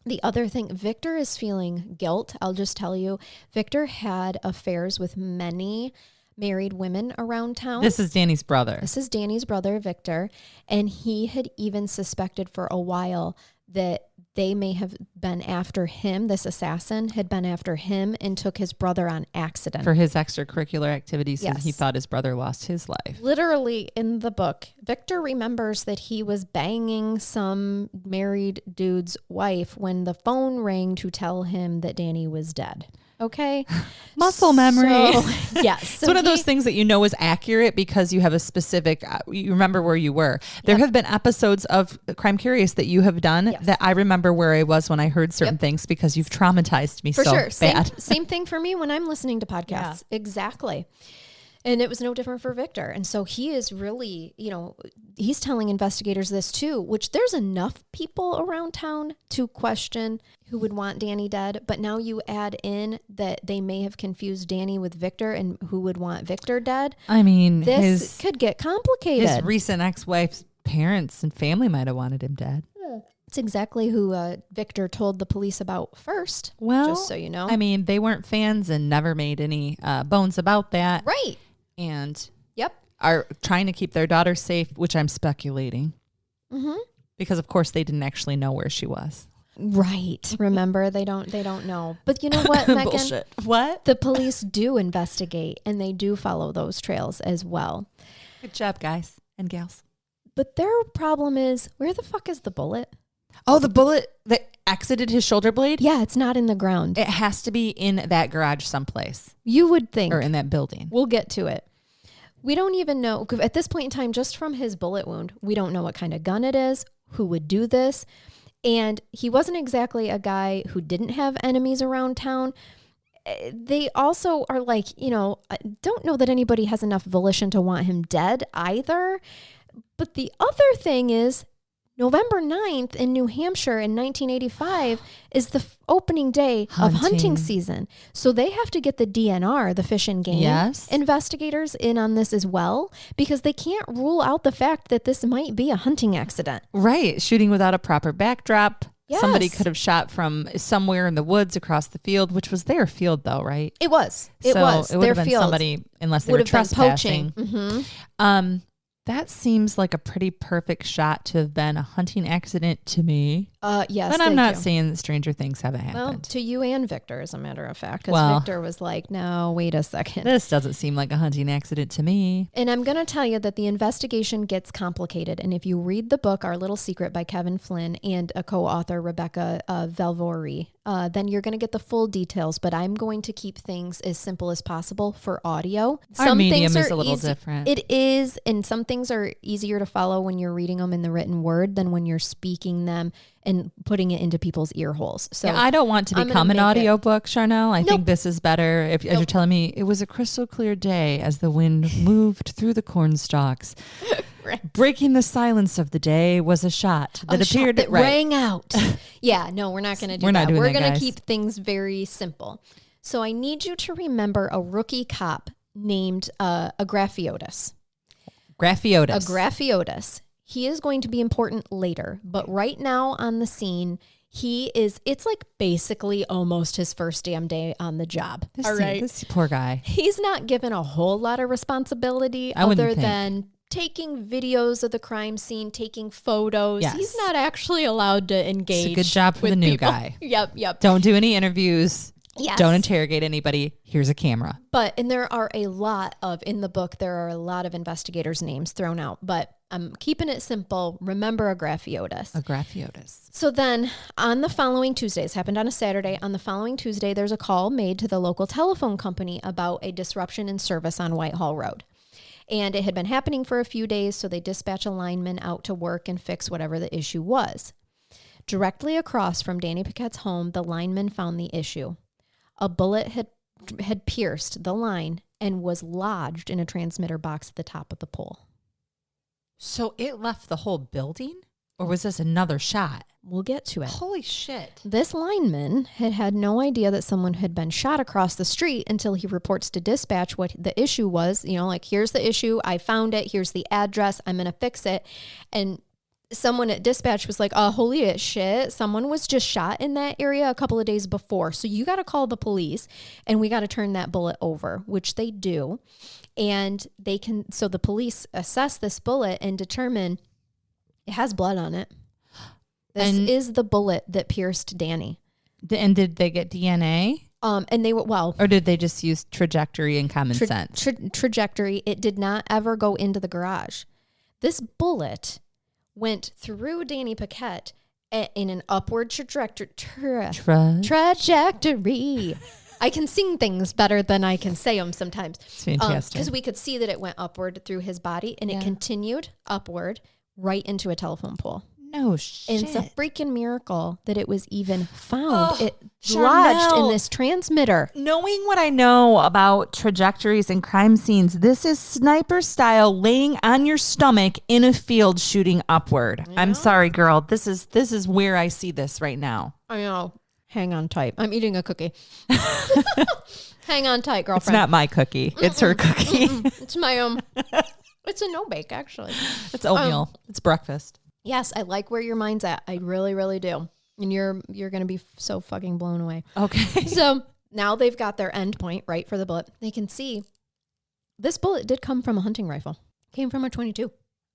The other thing, Victor is feeling guilt. I'll just tell you, Victor had affairs with many married women around town. This is Danny's brother. Victor. And he had even suspected for a while that they may have been after him. This assassin had been after him and took his brother on accident. For his extracurricular activities, yes. And he thought his brother lost his life. Literally in the book, Victor remembers that he was banging some married dude's wife when the phone rang to tell him that Danny was dead. Okay. Muscle memory. So, yes. It's one of those things that you know is accurate because you have a specific, you remember where you were. There have been episodes of Crime Curious that you have done that I remember where I was when I heard certain things because you've traumatized me bad. Same thing for me when I'm listening to podcasts. Yeah. Exactly. And it was no different for Victor. And so he is really, he's telling investigators this too, which there's enough people around town to question who would want Danny dead. But now you add in that they may have confused Danny with Victor and who would want Victor dead. I mean, this could get complicated. His recent ex-wife's parents and family might have wanted him dead. It's exactly who Victor told the police about first. Well, just so you know. I mean, they weren't fans and never made any bones about that. Right. And yep. Are trying to keep their daughter safe, which I'm speculating. Mm-hmm. Because, of course, they didn't actually know where she was. Right. Remember, they don't know. But you know what, Megan? Bullshit. What? The police do investigate, and they do follow those trails as well. Good job, guys and gals. But their problem is, where the fuck is the bullet? Oh, the bullet that exited his shoulder blade? Yeah, it's not in the ground. It has to be in that garage someplace. You would think. Or in that building. We'll get to it. We don't even know, at this point in time, just from his bullet wound, we don't know what kind of gun it is, who would do this. And he wasn't exactly a guy who didn't have enemies around town. They also are like, I don't know that anybody has enough volition to want him dead either. But the other thing is, November 9th in New Hampshire in 1985 is the opening day of hunting season. So they have to get the DNR, the Fish and Game investigators, in on this as well, because they can't rule out the fact that this might be a hunting accident. Right. Shooting without a proper backdrop. Yes. Somebody could have shot from somewhere in the woods across the field, which was their field though, right? It was. It was. It would have been somebody, unless they were trespassing. Mm-hmm. That seems like a pretty perfect shot to have been a hunting accident to me. Yes. But I'm not saying that stranger things haven't happened. Well, to you and Victor, as a matter of fact. Because Victor was like, no, wait a second. This doesn't seem like a hunting accident to me. And I'm going to tell you that the investigation gets complicated. And if you read the book, Our Little Secret by Kevin Flynn and a co-author, Rebecca Valvori, then you're going to get the full details. But I'm going to keep things as simple as possible for audio. Our medium is a little different. It is. And some things are easier to follow when you're reading them in the written word than when you're speaking them and putting it into people's ear holes. So I don't want to become an audiobook, Charnell. I think this is better. As you're telling me, it was a crystal clear day as the wind moved through the corn stalks. Right. Breaking the silence of the day was a shot that appeared that rang out. Yeah, no, we're not going to do that. We're going to keep things very simple. So I need you to remember a rookie cop named Agrafiotis. Agrafiotis. He is going to be important later, but right now on the scene, it's like basically almost his first damn day on the job. This poor guy. He's not given a whole lot of responsibility other than taking videos of the crime scene, taking photos. Yes. He's not actually allowed to engage. It's a good job for the new guy. Yep. Don't do any interviews. Yes. Don't interrogate anybody. Here's a camera. And there are a lot of investigators' names thrown out, but I'm keeping it simple. Remember Agrafiotis. So then on the following Tuesday, this happened on a Saturday. On the following Tuesday, there's a call made to the local telephone company about a disruption in service on Whitehall Road. And it had been happening for a few days, so they dispatch a lineman out to work and fix whatever the issue was. Directly across from Danny Paquette's home, the lineman found the issue. A bullet had pierced the line and was lodged in a transmitter box at the top of the pole. So it left the whole building? Or was this another shot? We'll get to it. Holy shit. This lineman had no idea that someone had been shot across the street until he reports to dispatch what the issue was. Here's the issue. I found it. Here's the address. I'm going to fix it. And someone at dispatch was like, oh, holy shit. Someone was just shot in that area a couple of days before. So you got to call the police and we got to turn that bullet over, which they do. And so the police assess this bullet and determine it has blood on it. This is the bullet that pierced Danny. And did they get DNA? And they were, or did they just use trajectory and common sense? Trajectory. It did not ever go into the garage. This bullet went through Danny Paquette in an upward trajectory. I can sing things better than I can say them sometimes. It's fantastic. Because we could see that it went upward through his body and it continued upward right into a telephone pole. No shit. And it's a freaking miracle that it was even found. It lodged in this transmitter. Knowing what I know about trajectories and crime scenes, this is sniper style, laying on your stomach in a field shooting upward. Yeah. I'm sorry, girl. This is where I see this right now. I know. Hang on tight. I'm eating a cookie. Hang on tight, girlfriend. It's not my cookie. It's her cookie. It's my It's a no-bake, actually. It's oatmeal. It's breakfast. Yes, I like where your mind's at. I really, really do. And you're going to be so fucking blown away. Okay. So now they've got their end point, right, for the bullet. They can see this bullet did come from a hunting rifle. Came from a .22.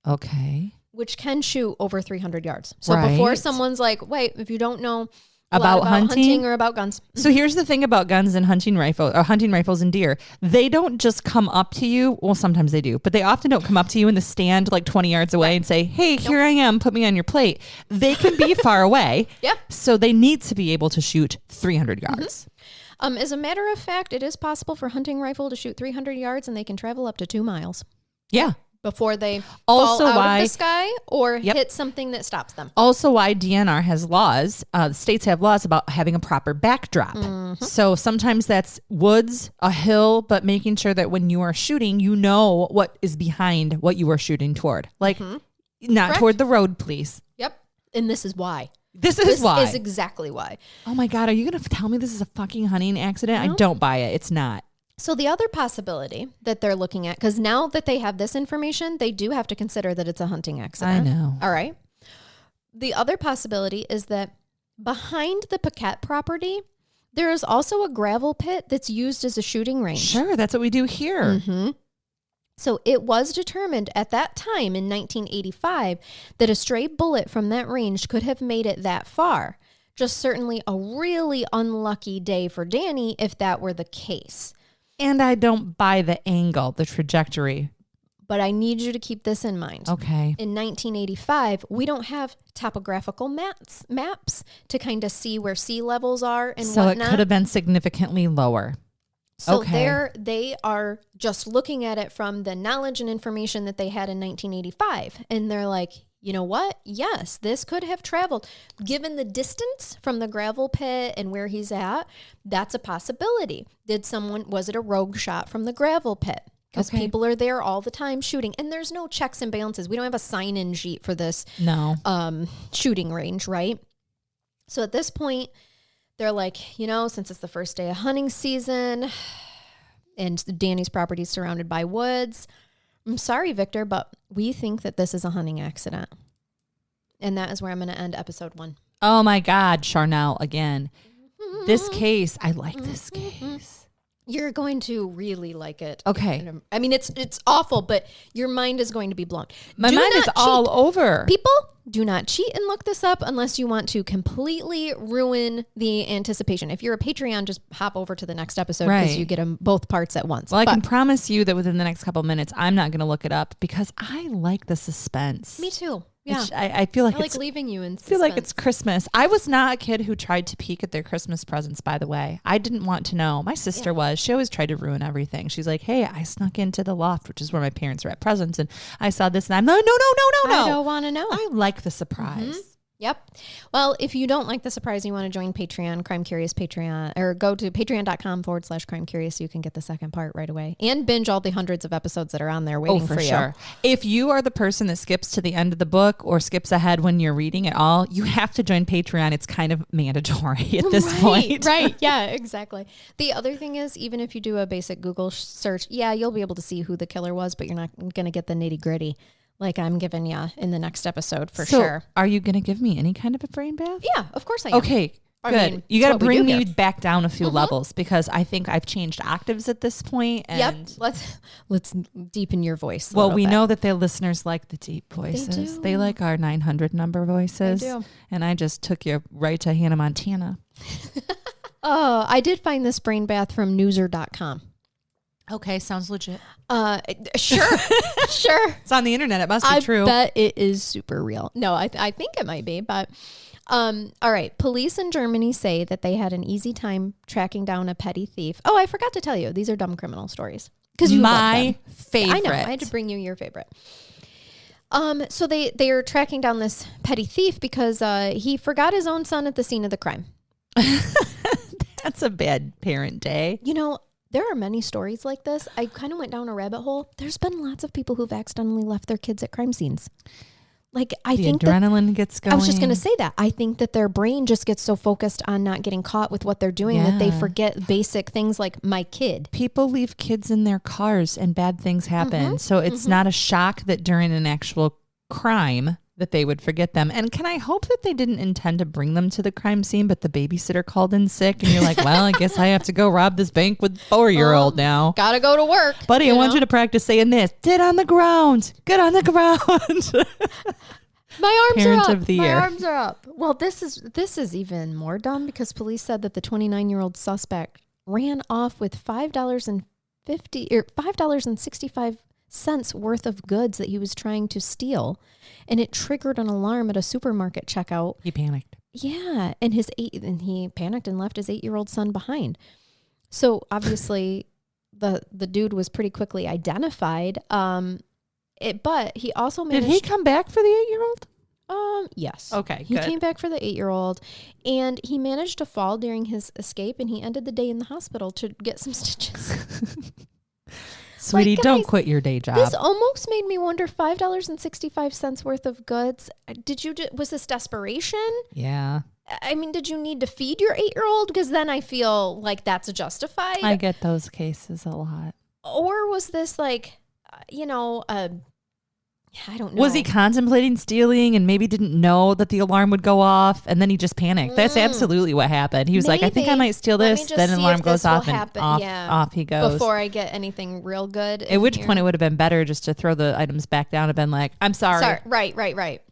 Okay. Which can shoot over 300 yards. So before someone's like, wait, if you don't know about hunting or about guns. So here's the thing about guns and hunting rifles and deer. They don't just come up to you. Well, sometimes they do, but they often don't come up to you in the stand like 20 yards away and say, hey, here I am, put me on your plate. They can be far away. Yep. So they need to be able to shoot 300 yards. As a matter of fact, it is possible for a hunting rifle to shoot 300 yards and they can travel up to 2 miles. Yeah. Before they fall out of the sky or hit something that stops them. Also why DNR has laws, states have laws about having a proper backdrop. So sometimes that's woods, a hill, but making sure that when you are shooting, you know what is behind what you are shooting toward. Like not toward the road, please. Yep. And this is why. This is exactly why. Oh my God, are you going to tell me this is a fucking hunting accident? No. I don't buy it. It's not. So the other possibility that they're looking at, because now that they have this information, they do have to consider that it's a hunting accident. I know. All right. The other possibility is that behind the Paquette property, there is also a gravel pit that's used as a shooting range. Sure, that's what we do here. So it was determined at that time in 1985 that a stray bullet from that range could have made it that far. Just certainly a really unlucky day for Danny if that were the case. And I don't buy the angle, the trajectory. But I need you to keep this in mind. Okay. In 1985, we don't have topographical maps to kind of see where sea levels are and so whatnot. It could have been significantly lower. So they are just looking at it from the knowledge and information that they had in 1985. And they're like, you know what? Yes, this could have traveled. Given the distance from the gravel pit and where he's at, that's a possibility. Was it a rogue shot from the gravel pit? Because people are there all the time shooting. And there's no checks and balances. We don't have a sign-in sheet for this shooting range, right? So at this point, they're like, since it's the first day of hunting season and Danny's property is surrounded by woods, I'm sorry, Victor, but we think that this is a hunting accident. And that is where I'm going to end episode 1. Oh my God, Charnell again. This case, I like this case. You're going to really like it. Okay. I mean, it's awful, but your mind is going to be blown. My mind is all over. People, do not cheat and look this up unless you want to completely ruin the anticipation. If you're a Patreon, just hop over to the next episode because you get them both parts at once. Well, I can promise you that within the next couple of minutes, I'm not going to look it up because I like the suspense. Me too. Yeah, I feel like it's leaving you in suspense. I feel like it's Christmas. I was not a kid who tried to peek at their Christmas presents, by the way. I didn't want to know. My sister was. She always tried to ruin everything. She's like, hey, I snuck into the loft, which is where my parents were at presents, and I saw this, and I'm like, no. I don't want to know. I like the surprise. Yep. Well, if you don't like the surprise, you want to join Patreon, Crime Curious Patreon, or go to patreon.com/Crime Curious. So you can get the second part right away and binge all the hundreds of episodes that are on there waiting for you. If you are the person that skips to the end of the book or skips ahead when you're reading it all, you have to join Patreon. It's kind of mandatory at this point. Right. Yeah, exactly. The other thing is, even if you do a basic Google search, you'll be able to see who the killer was, but you're not going to get the nitty gritty. Like I'm giving you in the next episode for sure. Are you going to give me any kind of a brain bath? Yeah, of course I am. Okay, good. I mean, you got to bring me back down a few levels because I think I've changed octaves at this point. And let's deepen your voice. Well, we know that the listeners like the deep voices. They like our 900 number voices. They do. And I just took you right to Hannah Montana. Oh, I did find this brain bath from newser.com. Okay, sounds legit. Sure. It's on the internet. It must be true. I bet it is super real. No, I think it might be, but all right. Police in Germany say that they had an easy time tracking down a petty thief. Oh, I forgot to tell you. These are dumb criminal stories. Because you love them. Favorite. I know. I had to bring you your favorite. So they are tracking down this petty thief because he forgot his own son at the scene of the crime. That's a bad parent day. You know, there are many stories like this. I kind of went down a rabbit hole. There's been lots of people who've accidentally left their kids at crime scenes. Like, I think adrenaline gets going. I was just going to say that. I think that their brain just gets so focused on not getting caught with what they're doing that they forget basic things like my kid. People leave kids in their cars and bad things happen. So it's not a shock that during an actual crime that they would forget them. And can I hope that they didn't intend to bring them to the crime scene, but the babysitter called in sick and you're like, well, I guess I have to go rob this bank with 4-year-old now. Gotta go to work. Buddy, I want you to practice saying this. Get on the ground. Get on the ground. My arms Parent are up. Of the year. My arms are up. Well, this is even more dumb because police said that the 29-year-old suspect ran off with $5.65 worth of goods that he was trying to steal, and it triggered an alarm at a supermarket checkout. He panicked. Yeah, and he panicked and left his 8-year-old son behind. So obviously, the dude was pretty quickly identified. But he also managed. Did he come back for the 8-year-old? Yes. Okay, He came back for the 8-year-old, and he managed to fall during his escape, and he ended the day in the hospital to get some stitches. Sweetie, like, guys, don't quit your day job. This almost made me wonder, $5.65 worth of goods. Was this desperation? Yeah. I mean, did you need to feed your 8-year-old? Because then I feel like that's justified. I get those cases a lot. Or was this like, I don't know. Was he contemplating stealing and maybe didn't know that the alarm would go off and then he just panicked? That's absolutely what happened. He was like, I think I might steal this. Then an alarm goes off and off he goes. Before I get anything real good. At which point it would have been better just to throw the items back down and been like, I'm sorry. Right.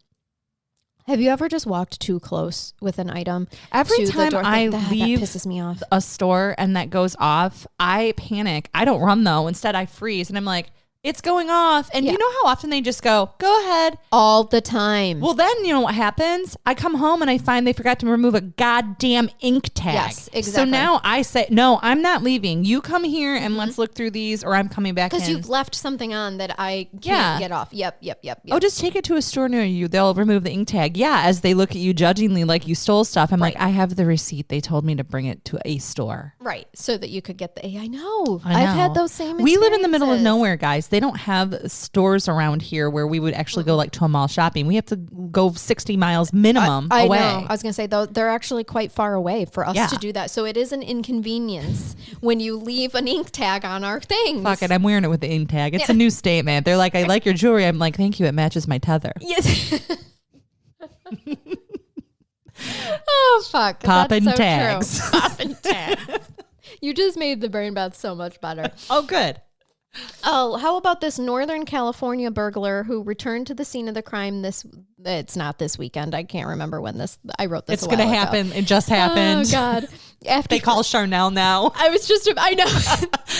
Have you ever just walked too close with an item? Every time I leave that pisses me off. A store and that goes off, I panic. I don't run though. Instead I freeze and I'm like, it's going off. And you know how often they just go ahead. All the time. Well, then you know what happens? I come home and I find they forgot to remove a goddamn ink tag. Yes, exactly. So now I say, no, I'm not leaving. You come here and let's look through these or I'm coming back in. Because you've left something on that I can't get off. Yep. Oh, just take it to a store near you. They'll remove the ink tag. Yeah, as they look at you judgingly like you stole stuff. I'm like, I have the receipt. They told me to bring it to a store. Right. So that you could get I know. I've had those same experiences. We live in the middle of nowhere, guys. They don't have stores around here where we would actually go like to a mall shopping. We have to go 60 miles minimum away. I know. I was going to say, though, they're actually quite far away for us to do that. So it is an inconvenience when you leave an ink tag on our things. Fuck it. I'm wearing it with the ink tag. It's a new statement. They're like, I like your jewelry. I'm like, thank you. It matches my tether. Yes. Oh, fuck. Popping tags. Popping tags. You just made the brain bath so much better. Oh, good. Oh, how about this Northern California burglar who returned to the scene of the crime it's not this weekend. I can't remember when I wrote this. It's going to happen. It just happened. Oh, God. They call Charnell now. I know.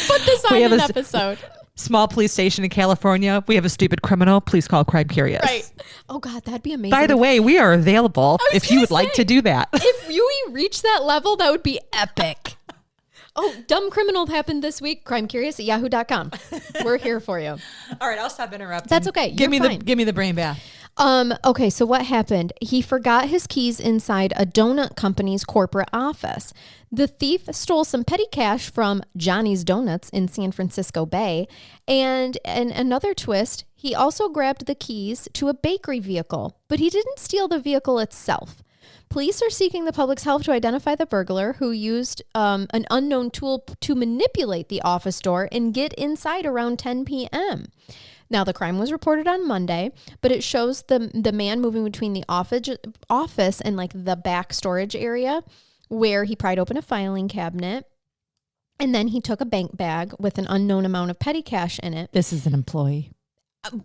Put this on an episode. Small police station in California. We have a stupid criminal. Please call Crime Curious. Right. Oh, God, that'd be amazing. By the way, we are available if you would like to do that. If you reach that level, that would be epic. Oh, dumb criminal happened this week. Crime Curious at yahoo.com. We're here for you. All right, I'll stop interrupting. That's okay. Give me the brain bath. Okay, so what happened? He forgot his keys inside a donut company's corporate office. The thief stole some petty cash from Johnny's Donuts in San Francisco Bay. And another twist, he also grabbed the keys to a bakery vehicle, but he didn't steal the vehicle itself. Police are seeking the public's help to identify the burglar who used an unknown tool to manipulate the office door and get inside around 10 p.m. Now, the crime was reported on Monday, but it shows the man moving between the office and like the back storage area where he pried open a filing cabinet. And then he took a bank bag with an unknown amount of petty cash in it. This is an employee.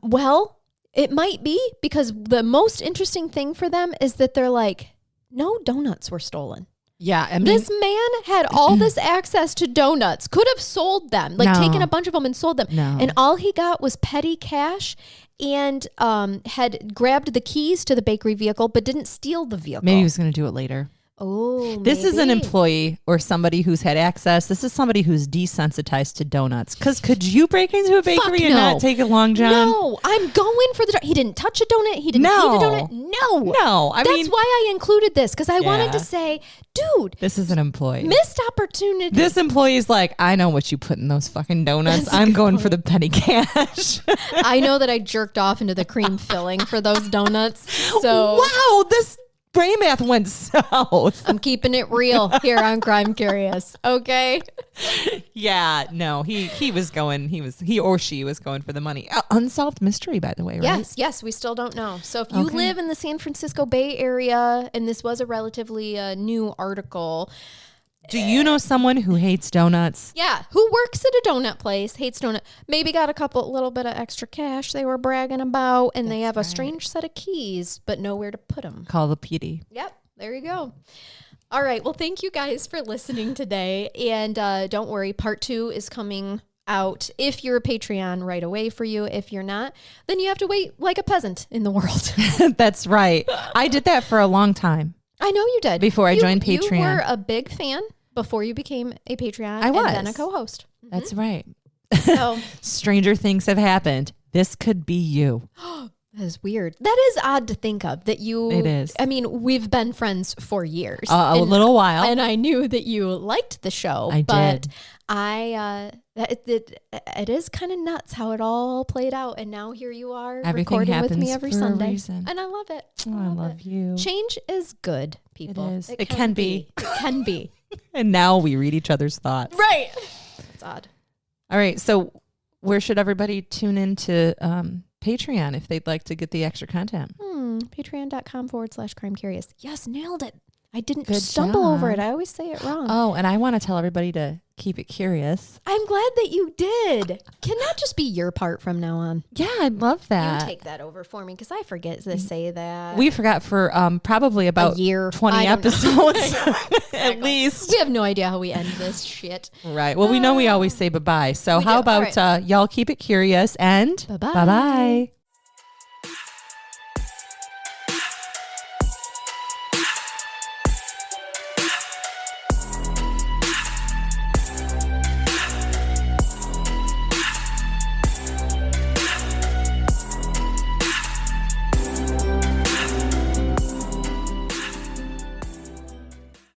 Well, it might be, because the most interesting thing for them is that they're like, no donuts were stolen. Yeah, I mean, this man had all this access to donuts, could have sold them, taken a bunch of them and sold them. No. And all he got was petty cash and had grabbed the keys to the bakery vehicle, but didn't steal the vehicle. Maybe he was going to do it later. Oh, this is an employee or somebody who's had access. This is somebody who's desensitized to donuts. Because could you break into a bakery and not take it long, John? No, I'm going for the. He didn't touch a donut. He didn't eat a donut. No. That's why I included this, because I wanted to say, dude, this is an employee. Missed opportunity. This employee is like, I know what you put in those fucking donuts. I'm going for the petty cash. I know that I jerked off into the cream filling for those donuts. So wow, this brain math went south. I'm keeping it real here on Crime Curious. Okay. Yeah, no, he was going, he or she was going for the money. Unsolved mystery, by the way, right? Yes, we still don't know. So if you live in the San Francisco Bay Area, and this was a relatively new article, do you know someone who hates donuts? Yeah, who works at a donut place, hates donut, maybe got a little bit of extra cash they were bragging about, and they have a strange set of keys, but nowhere to put them. Call the PD. Yep, there you go. All right, well, thank you guys for listening today, and don't worry, part 2 is coming out if you're a Patreon right away for you. If you're not, then you have to wait like a peasant in the world. That's right. I did that for a long time. I know you did. Before I joined Patreon. You were a big fan before you became a Patreon I was. And then a co-host. Mm-hmm. That's right. So stranger things have happened. This could be you. That is weird. That is odd to think of that you. It is. I mean, we've been friends for years. A little while. And I knew that you liked the show. I did. But it is kind of nuts how it all played out. And now here you are recording with me every Sunday. And I love it. I love you. Change is good, people. It is. It can be. It can be. And now we read each other's thoughts. Right. It's odd. All right. So where should everybody tune into Patreon if they'd like to get the extra content? Patreon.com/Crime Curious. Yes, nailed it. I didn't stumble over it. I always say it wrong. Oh, and I want to tell everybody to keep it curious. I'm glad that you did. Can that just be your part from now on? Yeah, I'd love that. You take that over for me because I forget to say that. We forgot for probably about a year, 20 episodes at least. We have no idea how we end this shit. Right. Well, we know we always say bye-bye. So how about y'all keep it curious and bye-bye.